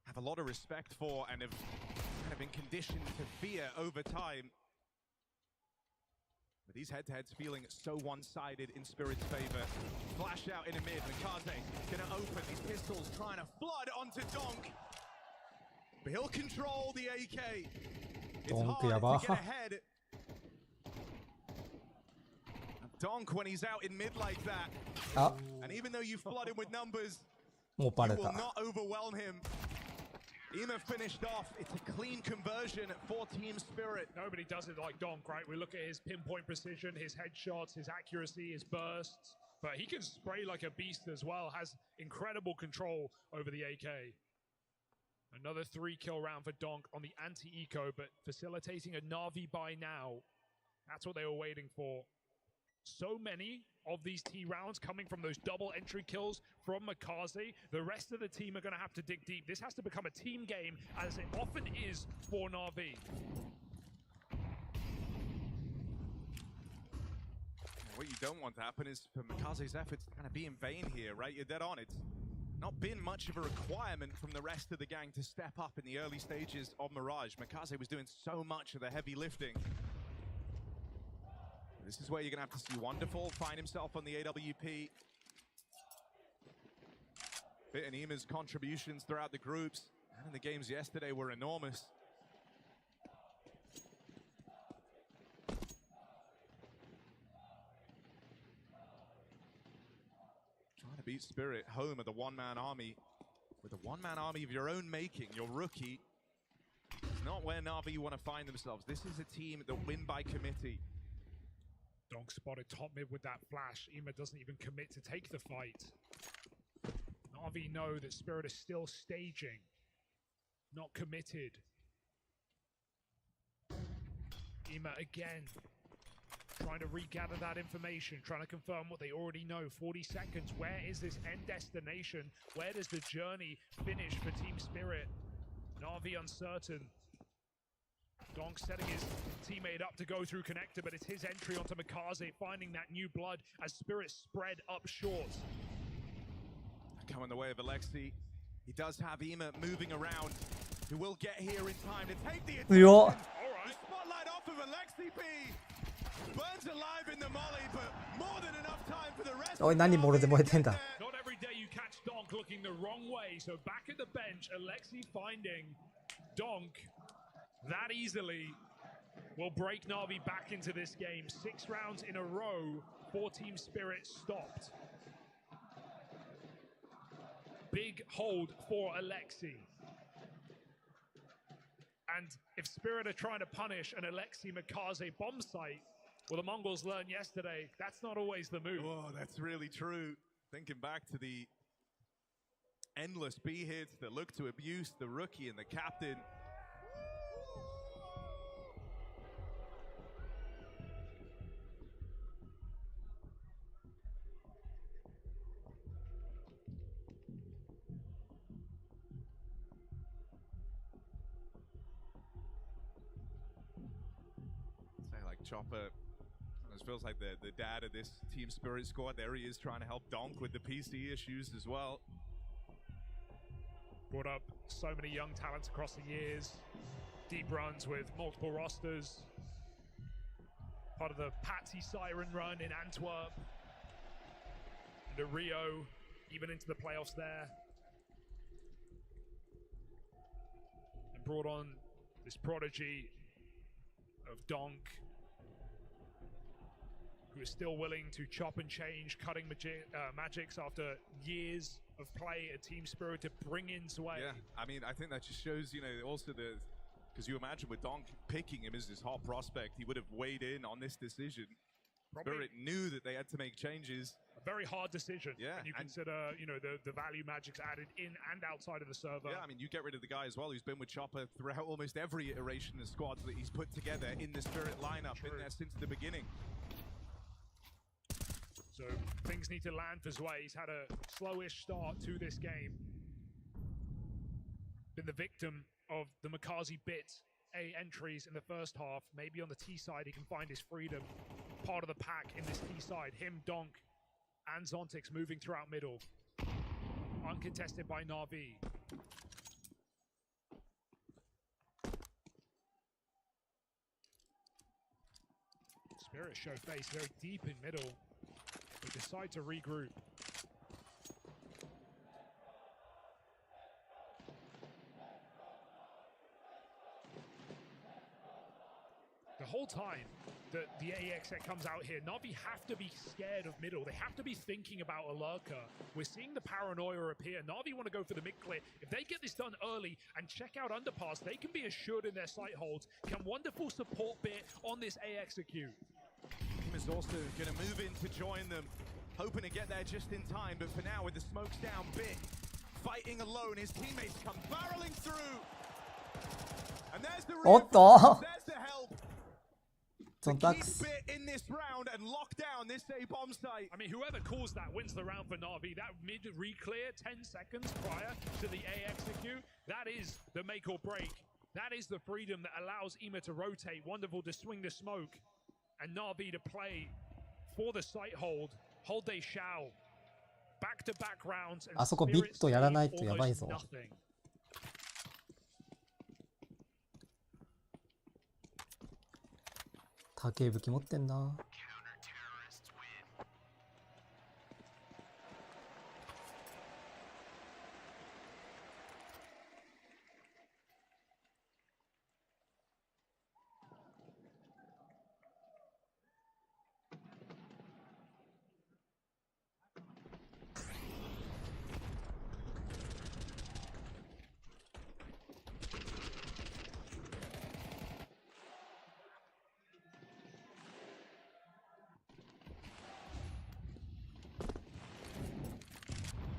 have a lot of respect for and have kind of been conditioned to fear over time. But these head-to-heads feeling so one-sided in Spirit's favor. Flash out in a mid. Mikaze gonna open. These pistols trying to flood onto Donk. But he'll control the AK. It's Donk hard yaba. to get ahead. Donk, when he's out in mid like that, あ、 and even though you flood him with numbers, もうバ you レ will た。 not overwhelm him. Ema finished off. It's a clean conversion for Team Spirit. Nobody does it like Donk, right? We look at his pinpoint precision, his headshots, his accuracy, his bursts. But he can spray like a beast as well. Has incredible control over the AK. Another 3-kill round for Donk on the anti-eco, but facilitating a Na'Vi buy now. That's what they were waiting for. So many of these T rounds coming from those double entry kills from Makaze. The rest of the team are going to have to dig deep. This has to become a team game, as it often is for Na'Vi. What you don't want to happen is for Makaze's efforts to kind of be in vain here, right? You're dead on. It's not been much of a requirement from the rest of the gang to step up in the early stages of Mirage. Makaze was doing so much of the heavy lifting. This is where you're going to have to see Wonderful find himself on the AWP. Bit and Ema's contributions throughout the groups and in the games yesterday were enormous. Trying to beat Spirit home at the one-man army. With a one-man army of your own making, your rookie. It's not where Na'Vi want to find themselves. This is a team that win by committee. Donk spotted top mid with that flash. Ema doesn't even commit to take the fight. Na'Vi know that Spirit is still staging, not committed. Ema again, trying to regather that information, trying to confirm what they already know. 40 seconds, where is this end destination? Where does the journey finish for Team Spirit? Na'Vi uncertain. Donk setting his teammate up to go through connector, but it's his entry onto Makaze, finding that new blood as Spirit spread up short. Coming the way of Alexi. He does have Ema moving around. He will get here in time to take the attention. Yo. The spotlight off of Alexi P. Burns alive in the molly, but more than enough time for the rest. おい、何ボールで燃えてんだ。 Not every day you catch Donk looking the wrong way, so back at the bench, Alexi finding Donk that easily will break Na'Vi back into this game. 6 rounds in a row, 4 Team Spirit stopped. Big hold for Alexi. And if Spirit are trying to punish an Alexi Makaze bomb site, well, the Mongols learned yesterday, that's not always the move. Oh, that's really true. Thinking back to the endless B hits that look to abuse the rookie and the captain. Chopper it feels like the dad of this Team Spirit squad. There he is trying to help Donk with the PC issues as well. Brought up so many young talents across the years. Deep runs with multiple rosters. Part of the Patsy Siren run in Antwerp. Into Rio, even into the playoffs there. And brought on this prodigy of Donk, who is still willing to chop and change, cutting magics after years of play at Team Spirit to bring in Sway. Yeah, I mean, I think that just shows, you know, also the, because you imagine with Donk picking him as this hot prospect, he would have weighed in on this decision. Probably Spirit knew that they had to make changes. A very hard decision. Yeah, when you consider, you know, the value magics added in and outside of the server. Yeah, I mean, you get rid of the guy as well who's been with Chopper throughout almost every iteration of squads that he's put together in the Spirit lineup, been there since the beginning. So things need to land for Zwei. He's had a slowish start to this game. Been the victim of the Makaze bit A entries in the first half. Maybe on the T side he can find his freedom. Part of the pack in this T side. Him, Donk, and Zontix moving throughout middle. Uncontested by Na'Vi. Spirit show face very deep in middle. They decide to regroup. The whole time that the AX that comes out here, Na'Vi have to be scared of middle. They have to be thinking about a lurker. We're seeing the paranoia appear. Na'Vi want to go for the mid clear. If they get this done early and check out underpass, they can be assured in their sight holds. Can wonderful support bit on this A execute. Team is also going to move in to join them, hoping to get there just in time. But for now, with the smokes down, Bit fighting alone. His teammates come barreling through. And there's the Otto! There's the help. Some ducks. Bit in this round and lock down this A bomb site. I mean, whoever calls that wins the round for Na'Vi. That mid re-clear 10 seconds prior to the A execute, that is the make or break. That is the freedom that allows Ima to rotate, Wonderful to swing the smoke, and Na'Vi to play for the site hold. Hold they shall. Back-to-back rounds, and あそこビットやらないとやばいぞ。 nothing. 高い武器持ってんな。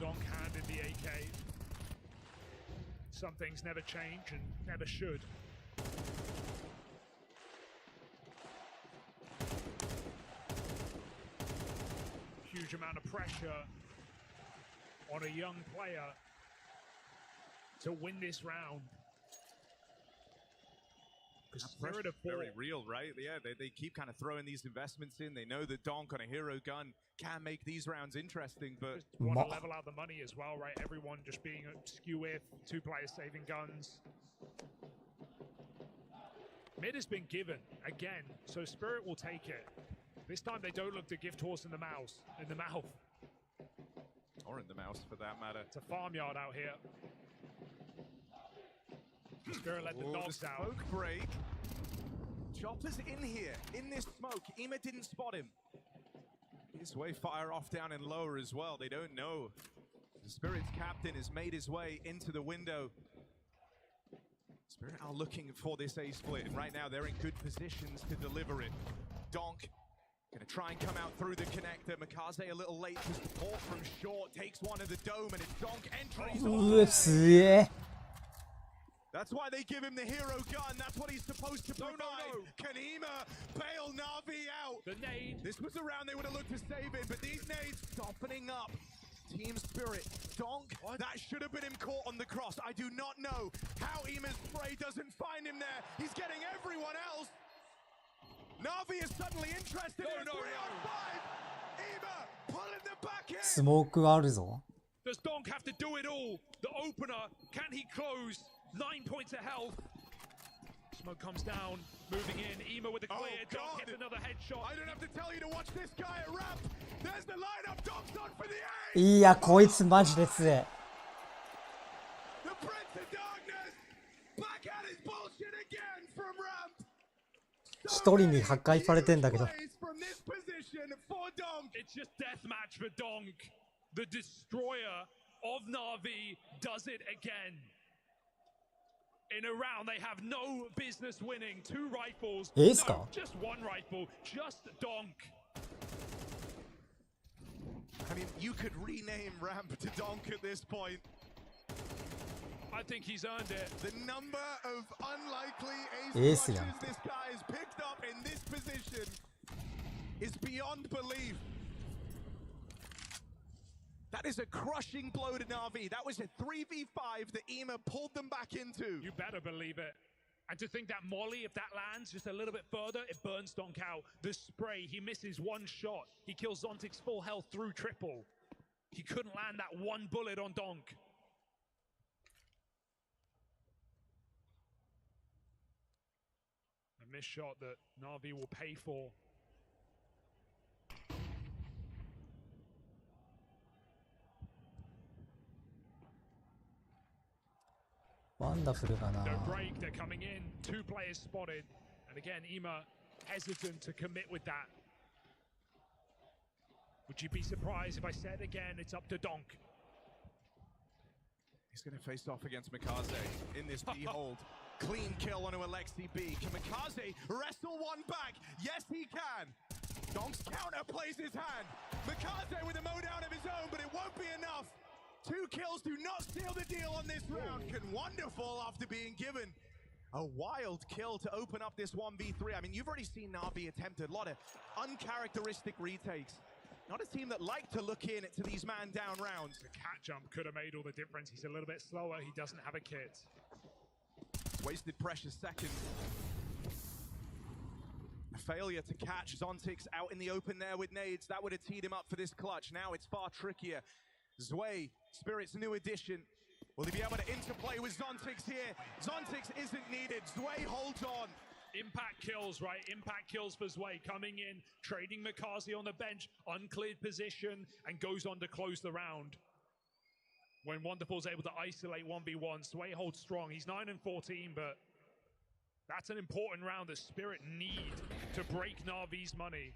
Donk handed the AK. Some things never change and never should. Huge amount of pressure on a young player to win this round. Spirit of very real, right? Yeah, they keep kind of throwing these investments in. They know that Donk on a hero gun can make these rounds interesting, but just want to level out the money as well, right? Everyone just being skew if, 2 players saving guns. Mid has been given again, so Spirit will take it. This time they don't look to give Torsen the mouse in the mouth. Or in the mouse for that matter. It's a farmyard out here. Spirit let the dogs the out. Smoke break. Chopper's in here, in this smoke. Ima didn't spot him. His way fire off down and lower as well. They don't know. The Spirit's captain has made his way into the window. Spirit are looking for this A split, and right now they're in good positions to deliver it. Donk gonna try and come out through the connector. Makaze a little late to support from short. Takes one of the dome, and it's Donk entering. うわ、すげえ。 That's why they give him the hero gun. That's what he's supposed to provide. Can Ima bail Na'Vi out? The nade. This was the round they would have looked to save it, but these nades softening up. Team Spirit. Donk, that should have been him caught on the cross. I do not know how Ima's spray doesn't find him there. He's getting everyone else. Na'Vi is suddenly interested in 3 on 5. Ima pulling them back in. スモークあるぞ。 Does Donk have to do it all? The opener, can he close? 9 points of health. Smoke comes down, moving in. Ima with a clear. Donk hits another headshot. I don't have to tell you to watch this guy at ramp. There's the lineup. Donk's on for the A. いや、こいつマジで強え。 The Prince of Darkness back at his bullshit again from ramp. 一人に破壊されてんだけど。 From this position for Donk. It's just deathmatch for Donk. The destroyer of Na'Vi does it again. In a round they have no business winning. 2 rifles. No, just 1 rifle. Just Donk. I mean, you could rename ramp to Donk at this point. I think he's earned it. The number of unlikely ace watches this guy has picked up in this position is beyond belief. That is a crushing blow to Na'Vi. That was a 3v5 that Ima pulled them back into. You better believe it. And to think that Molly, if that lands just a little bit further, it burns Donk out. The spray, he misses 1 shot. He kills Zontic's full health through triple. He couldn't land that 1 bullet on Donk. A missed shot that Na'Vi will pay for. ワンダフルがな。 No break, they're coming in. 2 players spotted. And again, Ema hesitant to commit with that. Would you be surprised if I said again it's up to Donk? He's going to face off against Mikaze in this B-hold. Clean kill onto Alexi B. Can Mikaze wrestle one back? Yes, he can. Donk's counter plays his hand. Mikaze with a mowdown of his own, but it won't be enough. 2 kills do not seal the deal on this round. Can wonderful after being given a wild kill to open up this 1v3. I mean, you've already seen Na'Vi attempt a lot of uncharacteristic retakes. Not a team that like to look in to these man-down rounds. The cat jump could have made all the difference. He's a little bit slower. He doesn't have a kit. Wasted precious seconds. A failure to catch Zontix out in the open there with nades. That would have teed him up for this clutch. Now it's far trickier. Zwei, Spirit's new addition. Will he be able to interplay with Zontix here? Zontix isn't needed. Zwei holds on. Impact kills, right? Impact kills for Zwei coming in, trading Mikaze on the bench, uncleared position, and goes on to close the round. When Wonderful's able to isolate 1v1, Zwei holds strong. He's 9-14, but that's an important round that Spirit need to break Na'Vi's money.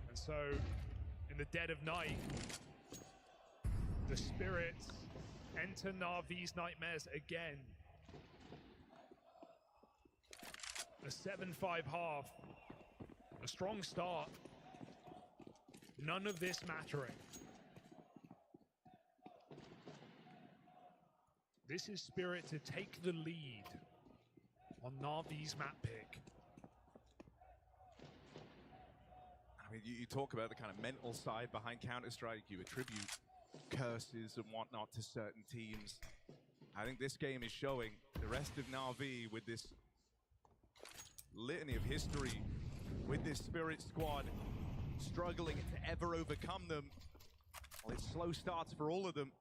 And so, in the dead of night, the Spirits enter Na'Vi's nightmares again. A 7-5 half. A strong start. None of this mattering. This is Spirit to take the lead on Na'Vi's map pick. I mean, you talk about the kind of mental side behind Counter-Strike. You attribute curses and whatnot to certain teams. I think this game is showing the rest of Na'Vi with this litany of history, with this Spirit squad struggling to ever overcome them. Well, it's slow starts for all of them.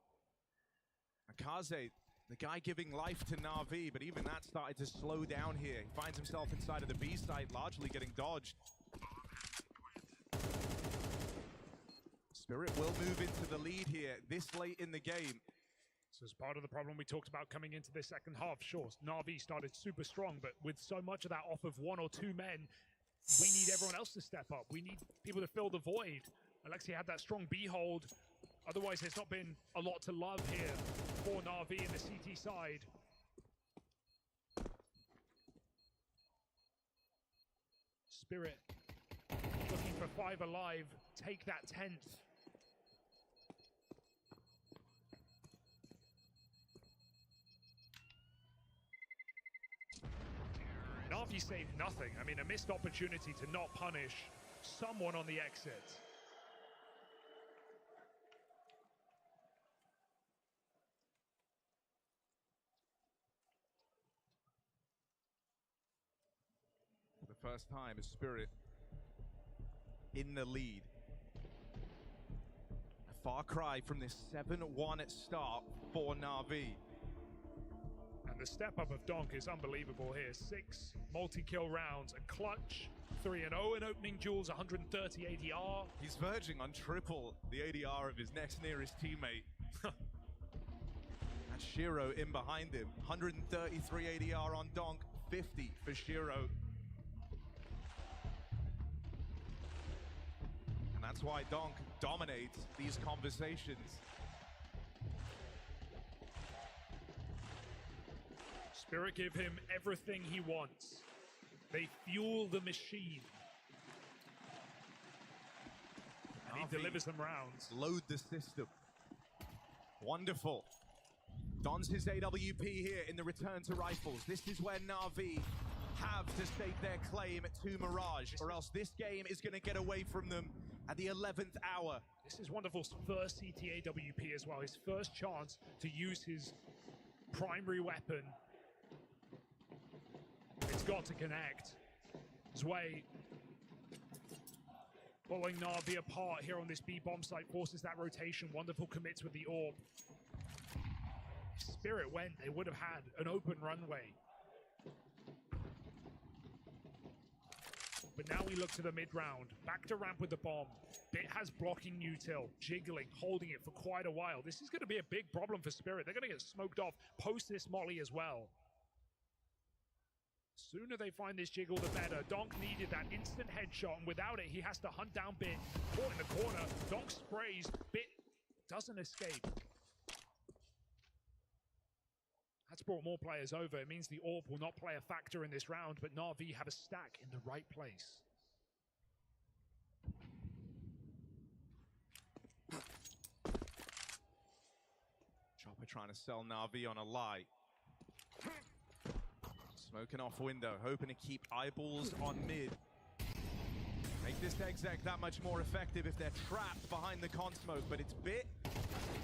Mikaze, the guy giving life to Na'Vi, but even that started to slow down here. He finds himself inside of the B site, largely getting dodged. Spirit will move into the lead here this late in the game. So as part of the problem we talked about coming into this second half, sure, Na'Vi started super strong, but with so much of that off of 1 or 2 men, we need everyone else to step up. We need people to fill the void. Alexi had that strong B hold. Otherwise, there's not been a lot to love here for Na'Vi in the CT side. Spirit looking for 5 alive. Take that 10th. Na'Vi saved nothing. I mean, a missed opportunity to not punish someone on the exit. For the first time, a Spirit in the lead. A far cry from this 7-1 at start for Na'Vi. And the step up of Donk is unbelievable here. 6 multi-kill rounds, a clutch, 3-0 in opening duels, 130 ADR. He's verging on triple the ADR of his next nearest teammate. And Shiro in behind him. 133 ADR on Donk, 50 for Shiro. And that's why Donk dominates these conversations. Spirit give him everything he wants. They fuel the machine. And he delivers them rounds. Load the system. Wonderful. Dons his AWP here in the return to rifles. This is where Na'Vi have to stake their claim to Mirage, or else this game is going to get away from them at the 11th hour. This is Wonderful's first CT AWP as well. His first chance to use his primary weapon. It's got to connect. Zwei pulling Na'Vi apart here on this B bomb site, forces that rotation. Wonderful commits with the orb. If Spirit went, they would have had an open runway. But now we look to the mid-round. Back to ramp with the bomb. Bit has blocking util, jiggling, holding it for quite a while. This is going to be a big problem for Spirit. They're going to get smoked off post this molly as well. Sooner they find this jiggle, the better. Donk needed that instant headshot, and without it, he has to hunt down Bit. Caught in the corner. Donk sprays. Bit doesn't escape. That's brought more players over. It means the AWP will not play a factor in this round, but Na'Vi have a stack in the right place. Chopper trying to sell Na'Vi on a lie. Smoking off window, hoping to keep eyeballs on mid. Make this exec that much more effective if they're trapped behind the con smoke, but it's Bit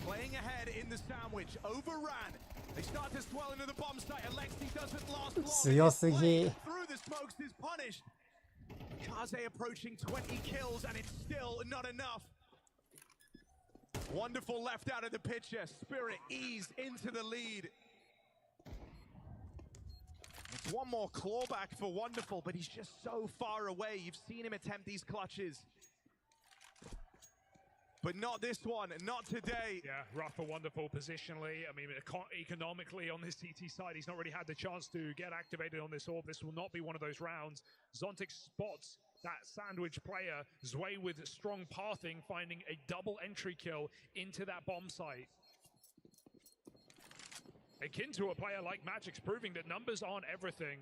playing ahead in the sandwich, overran. They start to swell into the bomb site. Alexi doesn't last long. 強すぎ。 Through the smokes is punished. Kaze approaching 20 kills, and it's still not enough. Wonderful left out of the picture. Spirit eased into the lead. It's one more clawback for Wonderful, but he's just so far away. You've seen him attempt these clutches. But not this one, not today. Yeah, rough for Wonderful positionally. I mean, economically on this CT side, he's not really had the chance to get activated on this AWP. This will not be one of those rounds. Zontic spots that sandwich player. Zwei with strong pathing, finding a double entry kill into that bomb site. Akin to a player like Magic's, proving that numbers aren't everything.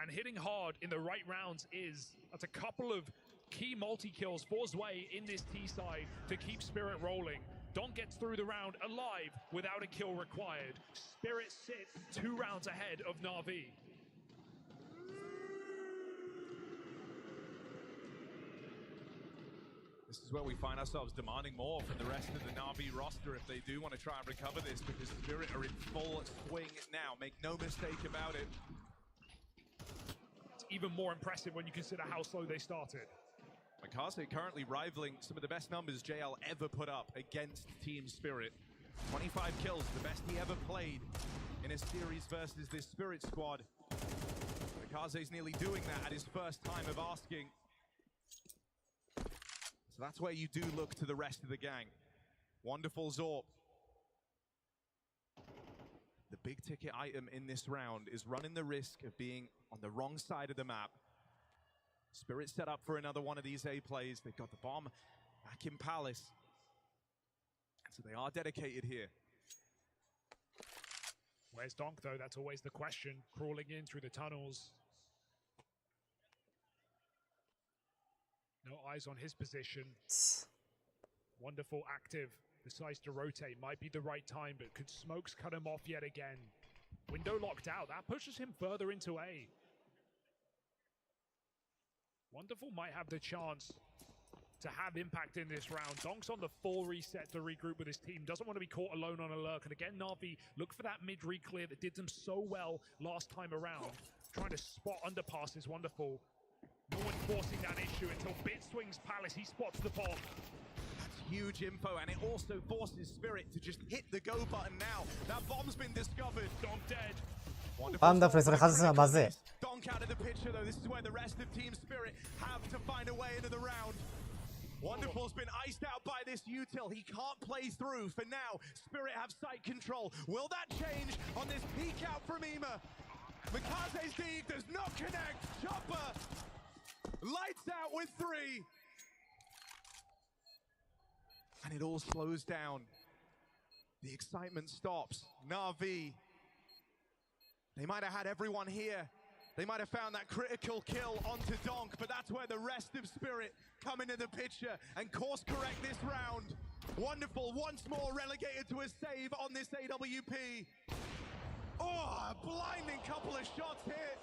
And hitting hard in the right rounds is. That's a couple of key multi-kills for Zwei in this T side to keep Spirit rolling. Don gets through the round alive without a kill required. Spirit sit 2 rounds ahead of Na'Vi. This is where we find ourselves demanding more from the rest of the Na'Vi roster if they do want to try and recover this, because Spirit are in full swing now. Make no mistake about it. It's even more impressive when you consider how slow they started. Mikase currently rivaling some of the best numbers JL ever put up against Team Spirit. 25 kills, the best he ever played in a series versus this Spirit squad. Mikaze's nearly doing that at his first time of asking. So that's where you do look to the rest of the gang. Wonderful Zorp. The big ticket item in this round is running the risk of being on the wrong side of the map. Spirit set up for another one of these A plays. They've got the bomb back in Palace. And so they are dedicated here. Where's Donk though? That's always the question. Crawling in through the tunnels. No eyes on his position. Wonderful active. Decides to rotate. Might be the right time, but could smokes cut him off yet again? Window locked out. That pushes him further into A. Wonderful might have the chance to have impact in this round. Donk's on the full reset to regroup with his team. Doesn't want to be caught alone on a lurk. And again, Na'Vi look for that mid re-clear that did them so well last time around. Trying to spot underpass is Wonderful. No one forcing that issue until Bit swings Palace. He spots the bomb. That's huge info, and it also forces Spirit to just hit the go button now. That bomb's been discovered. Donk dead. ワンダフルそれ外すのはまずい。 Donk out of the picture though. This is where the rest of Team Spirit have to find a way into the round. Wonderful's been iced out by this util. He can't play through. For now, Spirit have site control. Will that change on this peek out from Ema? Mikaze's dig does not connect. Chopper lights out with 3. And it all slows down. The excitement stops. Na'Vi, they might have had everyone here. They might have found that critical kill onto Donk, but that's where the rest of Spirit come into the picture and course correct this round. Wonderful, once more relegated to a save on this AWP. Oh, a blinding couple of shots hit.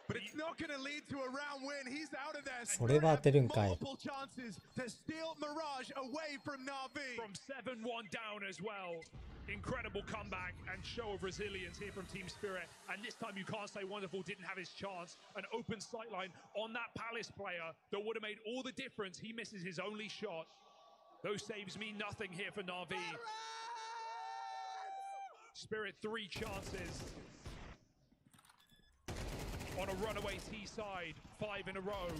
But it's not going to lead to a round win. He's out of there. それは当てるんかい。 Multiple chances to steal Mirage away from Na'Vi. From 7-1 down as well. Incredible comeback and show of resilience here from Team Spirit. And this time you can't say Wonderful didn't have his chance. An open sightline on that Palace player that would have made all the difference. He misses his only shot. Those saves mean nothing here for Na'Vi. Spirit 3 chances. on a runaway T side, 5 in a row,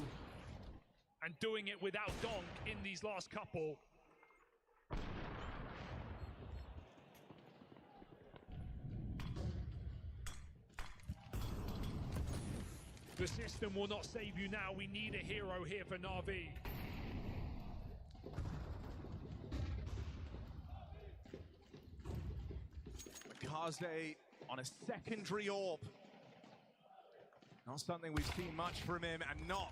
and doing it without Donk in these last couple. The system will not save you now. We need a hero here for Na'Vi. Mikaze on a secondary orb. Not something we've seen much from him, and not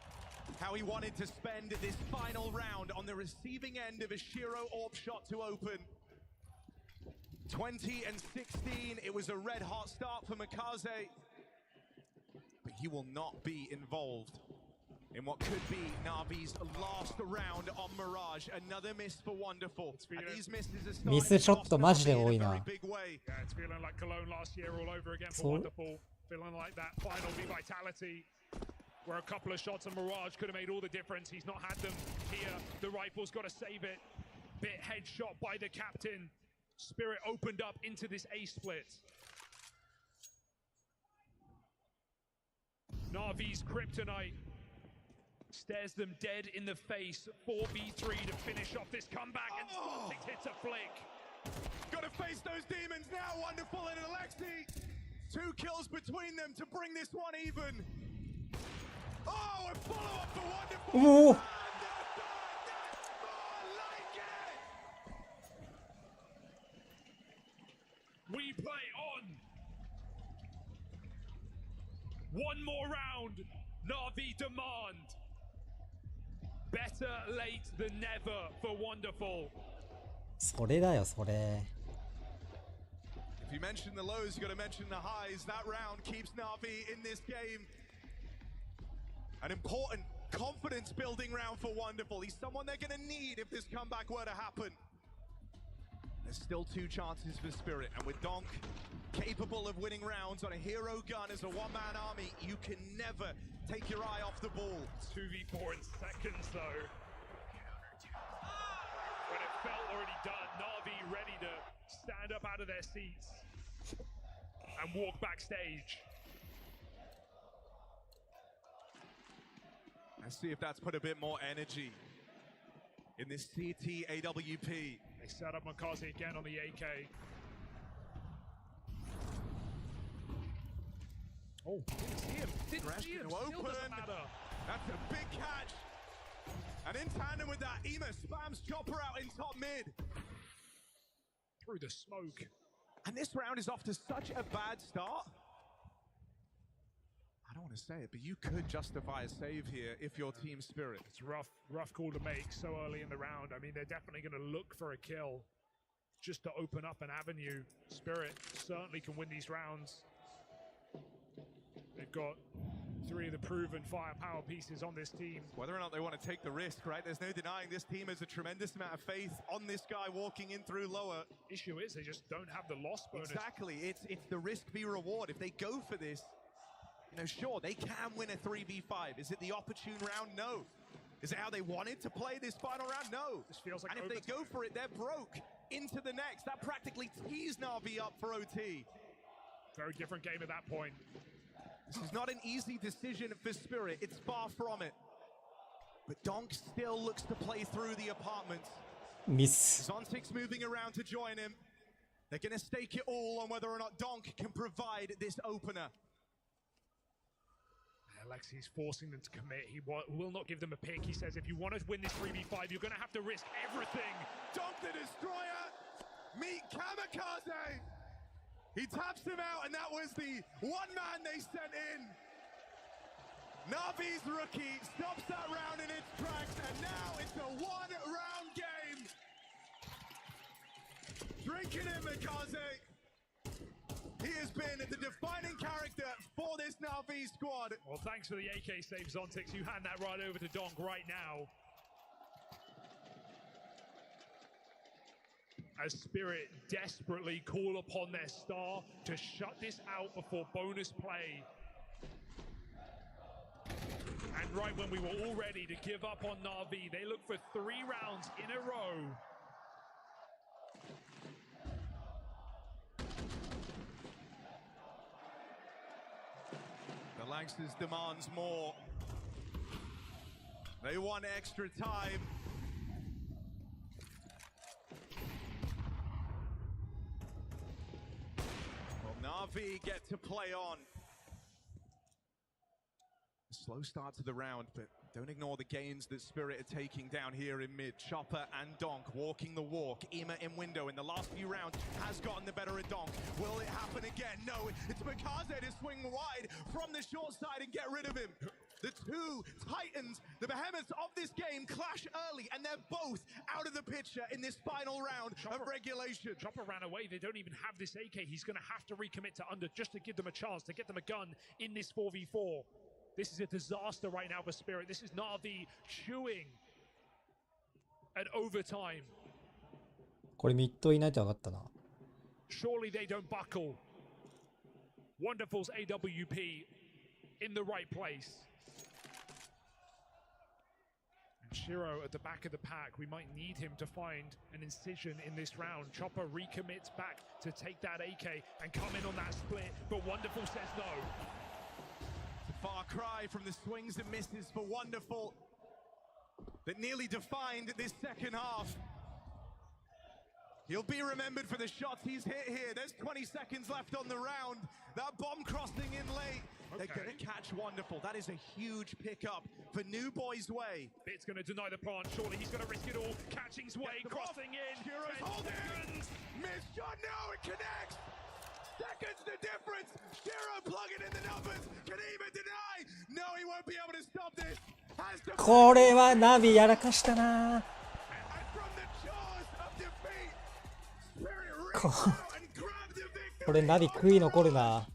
how he wanted to spend this final round on the receiving end of a Shiro orb shot to open. 20 and 16, it was a red hot start for Mikaze, but he will not be involved in what could be Na'Vi's last round on Mirage. Another miss for Wonderful. And these misses are starting ミスショットマジで多いな。 Yeah, it's feeling like Cologne last year all over again for Wonderful. Feeling like that final V-Vitality, where a couple of shots on Mirage could have made all the difference. He's not had them here. The rifle's got to save it. Bit headshot by the captain. Spirit opened up into this A split. Na'Vi's Kryptonite stares them dead in the face. 4v3 to finish off this comeback, and Sonic hits a flick. Gotta face those demons now, Wonderful and Alexi. 2 kills between them to bring this one even. Oh, a follow-up for Wonderful. Ooh. We play on. One more round. Na'Vi demand. Better late than never for Wonderful. それだよ、それ。 If you mention the lows, you got to mention the highs. That round keeps Na'Vi in this game. An important confidence-building round for Wonderful. He's someone they're going to need if this comeback were to happen. There's still 2 chances for Spirit, and with Donk capable of winning rounds on a hero gun as a one-man army, you can never take your eye off the ball. 2v4 in seconds, though. When it felt already done, Na'Vi ready to stand up out of their seats and walk backstage. Let's see if that's put a bit more energy in this CT AWP. They set up Mikaze again on the AK. Oh, didn't see him. Didn't see him. Still doesn't matter. That's a big catch. And in tandem with that, Ema spams Chopper out in top mid. Through the smoke. And this round is off to such a bad start. I don't want to say it, but you could justify a save here if you're Team Spirit. It's rough call to make so early in the round. I mean, they're definitely going to look for a kill just to open up an avenue. Spirit certainly can win these rounds. They've got 3 of the proven firepower pieces on this team. Whether or not they want to take the risk, right? There's no denying this team has a tremendous amount of faith on this guy walking in through lower. Issue is they just don't have the loss bonus. Exactly. It's the risk v reward. If they go for this, you know, sure, they can win a 3v5. Is it the opportune round? No. Is it how they wanted to play this final round? No. This feels like and if they go for it, they're broke into the next. That practically tees Na'Vi up for OT. Very different game at that point. This is not an easy decision for Spirit. It's far from it. But Donk still looks to play through the apartments. Miss. Zontic's moving around to join him. They're going to stake it all on whether or not Donk can provide this opener. Alexi's forcing them to commit. He will not give them a pick. He says, if you want to win this 3v5, you're going to have to risk everything. Donk the Destroyer, meet Kamikaze. He taps him out, and that was the one man they sent in. Na'Vi's rookie stops that round in its tracks, and now it's a one-round game. Drinking in Mikaze. He has been the defining character for this Na'Vi squad. Well, thanks for the AK save, Zontix. You hand that right over to Donk right now. As Spirit desperately call upon their star to shut this out before bonus play. And right when we were all ready to give up on Na'Vi, they look for 3 rounds in a row. The Gangsters demands more. They want extra time. Well, Na'Vi get to play on. Slow start to the round, but don't ignore the gains that Spirit are taking down here in mid. Chopper and Donk walking the walk. Ima in window in the last few rounds has gotten the better of Donk. Will it happen again? No, it's Mikaze to swing wide from the short side and get rid of him. The two titans, the behemoths of this game, clash early, and they're both out of the picture in this final round of regulation. Chopper ran away. They don't even have this AK. He's going to have to recommit to under just to give them a chance, to get them a gun in this 4v4. This is a disaster right now for Spirit. This is Na'Vi chewing at overtime. これミッドいないと分かったな。 Surely they don't buckle. Wonderful's AWP in the right place. And Shiro at the back of the pack. We might need him to find an incision in this round. Chopper recommits back to take that AK and come in on that split, but Wonderful says no. Far cry from the swings and misses for Wonderful that nearly defined this second half. He'll be remembered for the shots he's hit here. There's 20 seconds left on the round. That bomb crossing in late. Okay. They're going to catch Wonderful. That is a huge pickup for New Boy's Way. Bit's going to deny the plant. Surely he's going to risk it all. Catching Sway, crossing in. Shiro's holding. Missed shot. No, it connects. Seconds the difference. Shiro plugging in the numbers. Can he even deny? No, he won't be able to stop this. Has to これはナビやらかしたな。 and from the jaws of defeat, Spirit こ reached out and grabbed the victory. これナビ悔い残るな。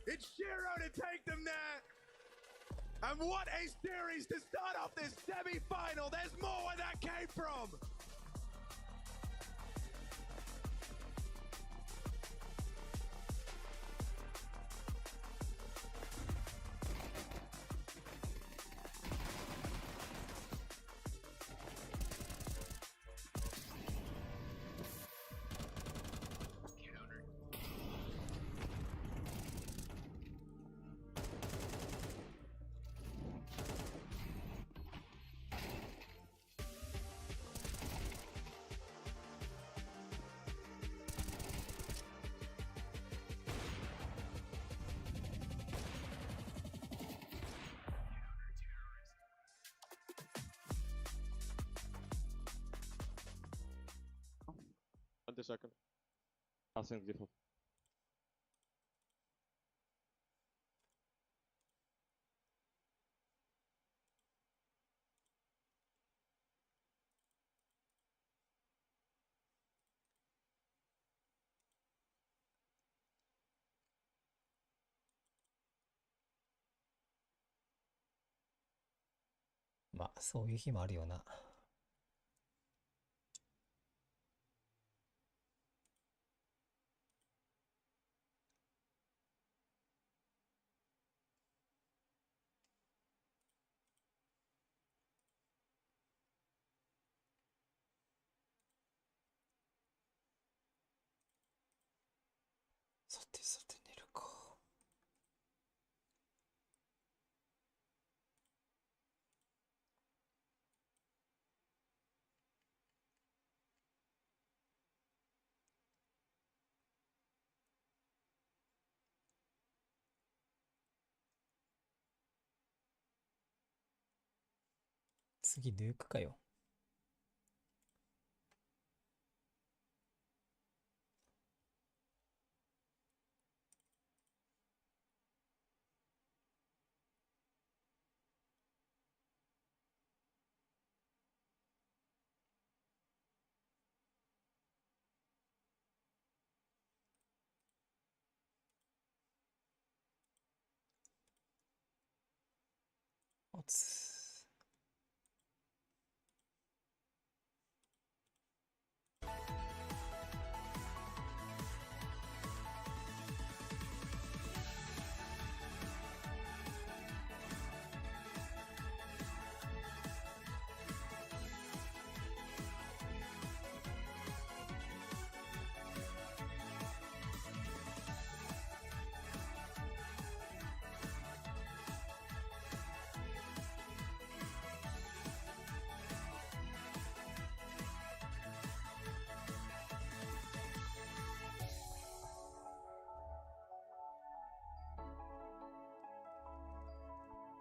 It's Shiro to take them there. And what a series to start off this semi-final. There's more where that came from. A second. I'll send the default.まあそういう日もあるよな。さてさて寝るか。次ヌークかよ。おつ。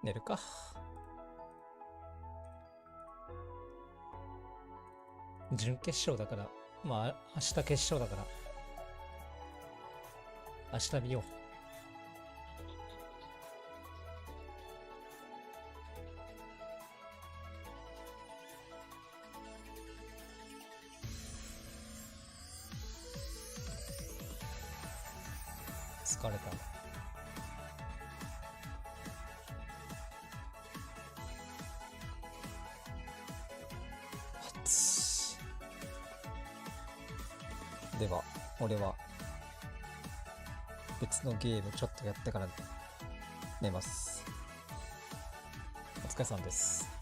寝るか。準決勝だから、まあ明日決勝だから、明日見よう。疲れた。では、俺は別のゲームちょっとやってから寝ます。お疲れさんです。